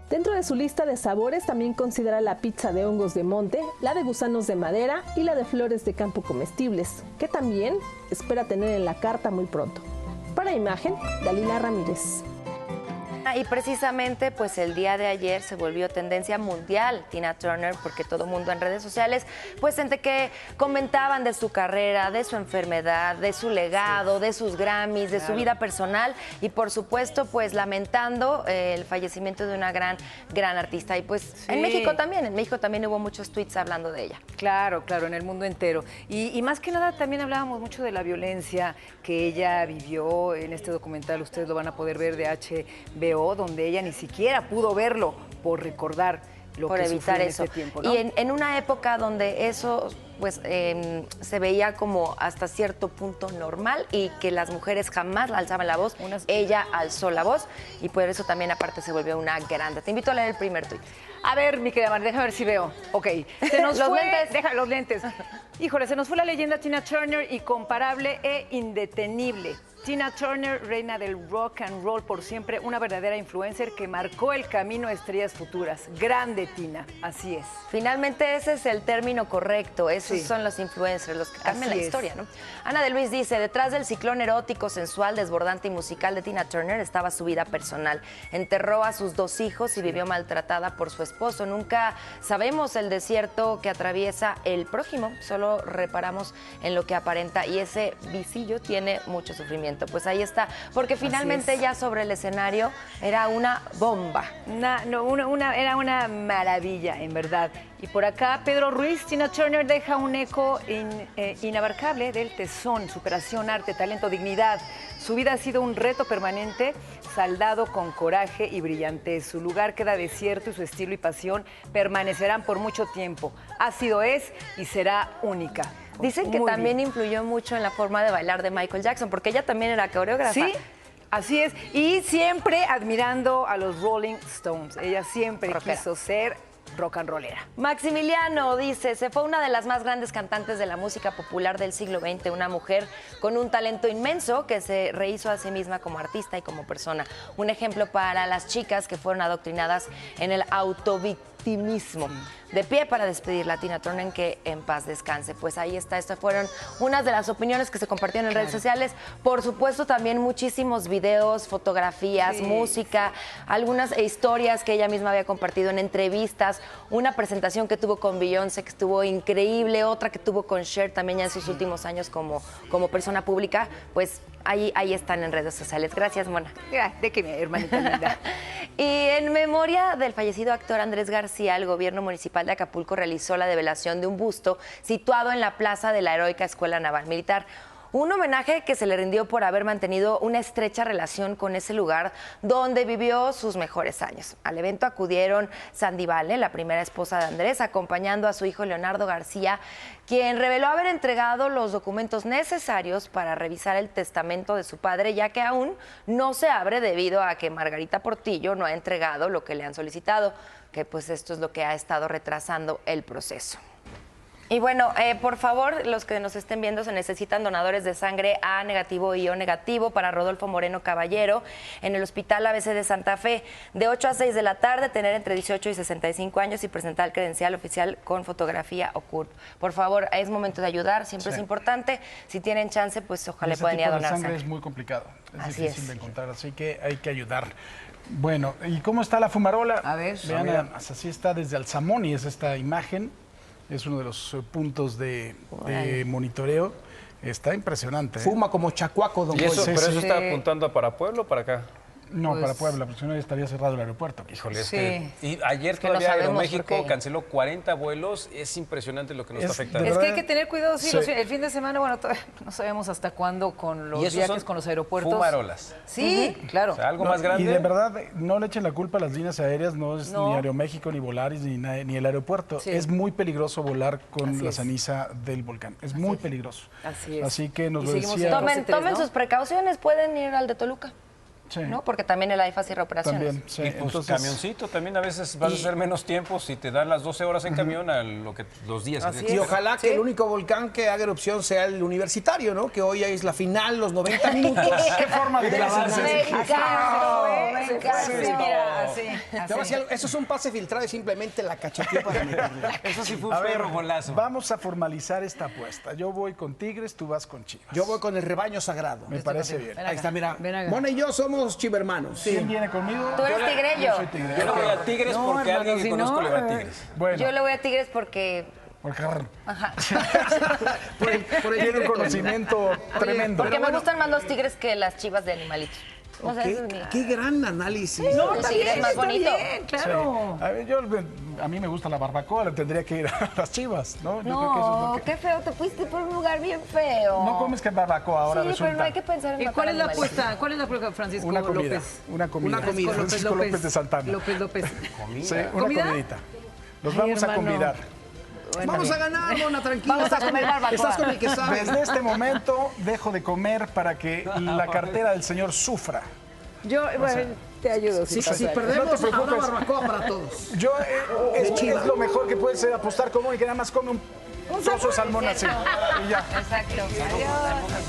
Speaker 25: Dentro de su lista de sabores también considera la pizza de hongos de monte, la de gusanos de madera y la de flores de campo comestibles, que también espera tener en la carta muy pronto. Para Imagen, Dalila Ramírez.
Speaker 10: Y precisamente pues el día de ayer se volvió tendencia mundial Tina Turner, porque todo el mundo en redes sociales pues gente que comentaban de su carrera, de su enfermedad, de su legado, de sus Grammys, de su vida personal y por supuesto pues lamentando el fallecimiento de una gran artista. Y pues en México también hubo muchos tweets hablando de ella.
Speaker 2: Claro, en el mundo entero. Y más que nada también hablábamos mucho de la violencia que ella vivió en este documental. Ustedes lo van a poder ver de HBO, donde ella ni siquiera pudo verlo por recordar lo que sufrió en ese tiempo, ¿no?
Speaker 10: Y en una época donde eso pues se veía como hasta cierto punto normal y que las mujeres jamás alzaban la voz, ella alzó la voz y por eso también aparte se volvió una grande. Te invito a leer el primer tuit.
Speaker 2: A ver, mi querida Mar, déjame ver si veo. Ok, se nos
Speaker 10: los
Speaker 2: fue,
Speaker 10: lentes.
Speaker 2: Deja los lentes. Híjole, se nos fue la leyenda Tina Turner, incomparable e indetenible. Tina Turner, reina del rock and roll por siempre, una verdadera influencer que marcó el camino a estrellas futuras. Grande Tina, así es.
Speaker 10: Finalmente ese es el término correcto, esos son los influencers, los que cambian la historia, ¿no? Ana de Luis dice, detrás del ciclón erótico, sensual, desbordante y musical de Tina Turner estaba su vida personal. Enterró a sus 2 hijos y vivió maltratada por su esposo. Nunca sabemos el desierto que atraviesa el prójimo, solo reparamos en lo que aparenta y ese visillo tiene mucho sufrimiento. Pues ahí está, porque finalmente ya sobre el escenario era una bomba.
Speaker 2: Era una maravilla, en verdad. Y por acá, Pedro Ruiz, Tina Turner deja un eco inabarcable del tesón, superación, arte, talento, dignidad. Su vida ha sido un reto permanente, saldado con coraje y brillantez. Su lugar queda desierto y su estilo y pasión permanecerán por mucho tiempo. Ha sido, es y será única.
Speaker 10: Dicen que también influyó mucho en la forma de bailar de Michael Jackson, porque ella también era coreógrafa.
Speaker 2: Sí, así es. Y siempre admirando a los Rolling Stones. Ella siempre quiso ser rock and rollera.
Speaker 10: Maximiliano dice, se fue una de las más grandes cantantes de la música popular del siglo XX, una mujer con un talento inmenso que se rehizo a sí misma como artista y como persona. Un ejemplo para las chicas que fueron adoctrinadas en el autovictimismo. De pie para despedir a Tina Turner, que en paz descanse. Pues ahí está, estas fueron unas de las opiniones que se compartieron en redes sociales. Por supuesto también muchísimos videos, fotografías, música, algunas historias que ella misma había compartido en entrevistas, una presentación que tuvo con Beyoncé que estuvo increíble, otra que tuvo con Cher también ya en sus últimos años como persona pública. Pues ahí están en redes sociales. Gracias, Mona.
Speaker 2: De que mi hermanita linda.
Speaker 10: Y en memoria del fallecido actor Andrés García, el gobierno municipal de Acapulco realizó la develación de un busto situado en la plaza de la Heroica Escuela Naval Militar. Un homenaje que se le rindió por haber mantenido una estrecha relación con ese lugar donde vivió sus mejores años. Al evento acudieron Sandy Vale, la primera esposa de Andrés, acompañando a su hijo Leonardo García, quien reveló haber entregado los documentos necesarios para revisar el testamento de su padre, ya que aún no se abre debido a que Margarita Portillo no ha entregado lo que le han solicitado, que pues esto es lo que ha estado retrasando el proceso. Y bueno, por favor, los que nos estén viendo, se necesitan donadores de sangre A negativo y O negativo para Rodolfo Moreno Caballero en el Hospital ABC de Santa Fe, de 8 a 6 de la tarde, tener entre 18 y 65 años y presentar el credencial oficial con fotografía o CURP. Por favor, es momento de ayudar, siempre es importante. Si tienen chance, pues ojalá puedan ir a donar
Speaker 1: sangre. Es muy complicado, es difícil de encontrar, así que hay que ayudar. Bueno, ¿y cómo está la fumarola?
Speaker 2: A ver.
Speaker 1: Vean nada más, así está desde Alzamón y es esta imagen. Es uno de los puntos de monitoreo. Está impresionante.
Speaker 17: Fuma como chacuaco, don
Speaker 4: Pero
Speaker 17: Moisés.
Speaker 4: eso está apuntando para Pueblo o para acá.
Speaker 1: No,
Speaker 2: Pues-
Speaker 1: para Puebla, porque si no ya estaría cerrado el aeropuerto.
Speaker 4: Híjole,
Speaker 2: Sí.
Speaker 4: y ayer
Speaker 2: Es que no
Speaker 4: todavía
Speaker 2: sabemos
Speaker 4: Aeroméxico
Speaker 2: por qué.
Speaker 4: canceló 40 vuelos. Es impresionante lo que nos está afectando.
Speaker 2: Es que hay que tener cuidado, sí,
Speaker 1: Sí.
Speaker 2: el fin de semana, bueno, todavía no sabemos hasta cuándo con los
Speaker 4: Y esos
Speaker 2: viajes
Speaker 4: son
Speaker 2: con los aeropuertos.
Speaker 4: fumarolas.
Speaker 2: Sí, claro.
Speaker 4: O sea, algo
Speaker 1: No,
Speaker 4: más grande.
Speaker 1: Y de verdad, no le echen la culpa a las líneas aéreas, no es
Speaker 2: No.
Speaker 1: ni Aeroméxico, ni Volaris, ni el aeropuerto.
Speaker 2: Sí.
Speaker 1: Es muy peligroso volar con
Speaker 2: Así
Speaker 1: la
Speaker 2: es.
Speaker 1: ceniza del volcán. Es muy peligroso.
Speaker 2: Así es.
Speaker 1: Así que nos
Speaker 2: Y
Speaker 1: lo
Speaker 2: seguimos
Speaker 1: decía...
Speaker 2: en
Speaker 10: Tomen,
Speaker 2: ¿no?
Speaker 10: sus precauciones, pueden ir al de Toluca,
Speaker 1: Sí.
Speaker 10: ¿no? Porque también el AIFA cierra operaciones.
Speaker 1: También, sí.
Speaker 4: Y pues
Speaker 1: Entonces,
Speaker 4: camioncito también a veces vas a hacer menos tiempo si te dan las 12 horas en camión a los días.
Speaker 2: Así
Speaker 4: que
Speaker 3: Y
Speaker 2: es.
Speaker 3: ojalá que
Speaker 2: Sí.
Speaker 3: el único volcán que haga erupción sea el universitario, ¿no? Que hoy es la final, los 90 minutos.
Speaker 1: ¿Qué forma de clavarse?
Speaker 10: Me encanta.
Speaker 2: Sí, mira, así.
Speaker 3: Te voy a decir algo, eso es un pase filtrado y simplemente la cacheteó para meterle.
Speaker 4: Eso sí fue un
Speaker 1: A ver,
Speaker 4: perro golazo.
Speaker 1: vamos a formalizar esta apuesta. Yo voy con Tigres, tú vas con Chivas.
Speaker 3: Yo voy con el rebaño sagrado.
Speaker 1: Me parece bien.
Speaker 3: Ahí está, mira.
Speaker 2: Ven acá.
Speaker 3: Mona y yo somos chivermanos.
Speaker 1: ¿Quién viene conmigo?
Speaker 10: Tú eres tigreño.
Speaker 1: Yo soy tigre.
Speaker 4: Yo le voy a Tigres
Speaker 2: No,
Speaker 4: porque
Speaker 2: hermano,
Speaker 4: alguien que
Speaker 2: si
Speaker 4: conozco
Speaker 2: no,
Speaker 4: le va a Tigres.
Speaker 1: Bueno,
Speaker 10: Yo le voy a Tigres porque...
Speaker 1: porque
Speaker 10: Ajá.
Speaker 1: tiene un conocimiento tremendo.
Speaker 10: Porque me gustan más los tigres que las chivas de animalitos. O sea,
Speaker 3: Ok,
Speaker 10: ese es mi...
Speaker 3: qué gran análisis.
Speaker 10: No, el tigre es más bonito.
Speaker 2: Claro.
Speaker 1: Sí. A ver, a mí me gusta la barbacoa, le tendría que ir a las Chivas, ¿no? Yo creo que eso es
Speaker 10: No,
Speaker 1: lo que-
Speaker 10: qué feo, te fuiste por un lugar bien feo.
Speaker 1: No comes que barbacoa ahora
Speaker 10: Sí,
Speaker 1: resulta.
Speaker 10: pero no hay que pensar en
Speaker 2: ¿Y
Speaker 10: matar
Speaker 2: cuál es la
Speaker 10: animalitos.
Speaker 2: apuesta? ¿Cuál es la apuesta, Francisco
Speaker 1: Una comida,
Speaker 2: López?
Speaker 1: una comida.
Speaker 3: Una comida.
Speaker 1: Francisco López de Santana.
Speaker 2: López.
Speaker 1: Sí, una
Speaker 2: ¿Comida?
Speaker 1: comidita. Los
Speaker 2: Ay,
Speaker 1: vamos a
Speaker 2: hermano.
Speaker 1: convidar.
Speaker 2: Bueno,
Speaker 3: Vamos a
Speaker 2: bien.
Speaker 3: ganar, Mona, tranquila.
Speaker 10: Vamos a comer barbacoa.
Speaker 3: Estás con el que sabe.
Speaker 1: Desde este momento dejo de comer para que la cartera del señor sufra.
Speaker 2: Yo, bueno, te ayudo.
Speaker 3: Si
Speaker 2: pasa.
Speaker 3: perdemos,
Speaker 1: No te preocupes.
Speaker 3: habrá barbacoa para todos.
Speaker 1: Yo, es lo mejor que puede ser apostar como y que nada más come un trozo de salmón así. Y ya.
Speaker 10: Exacto. Adiós.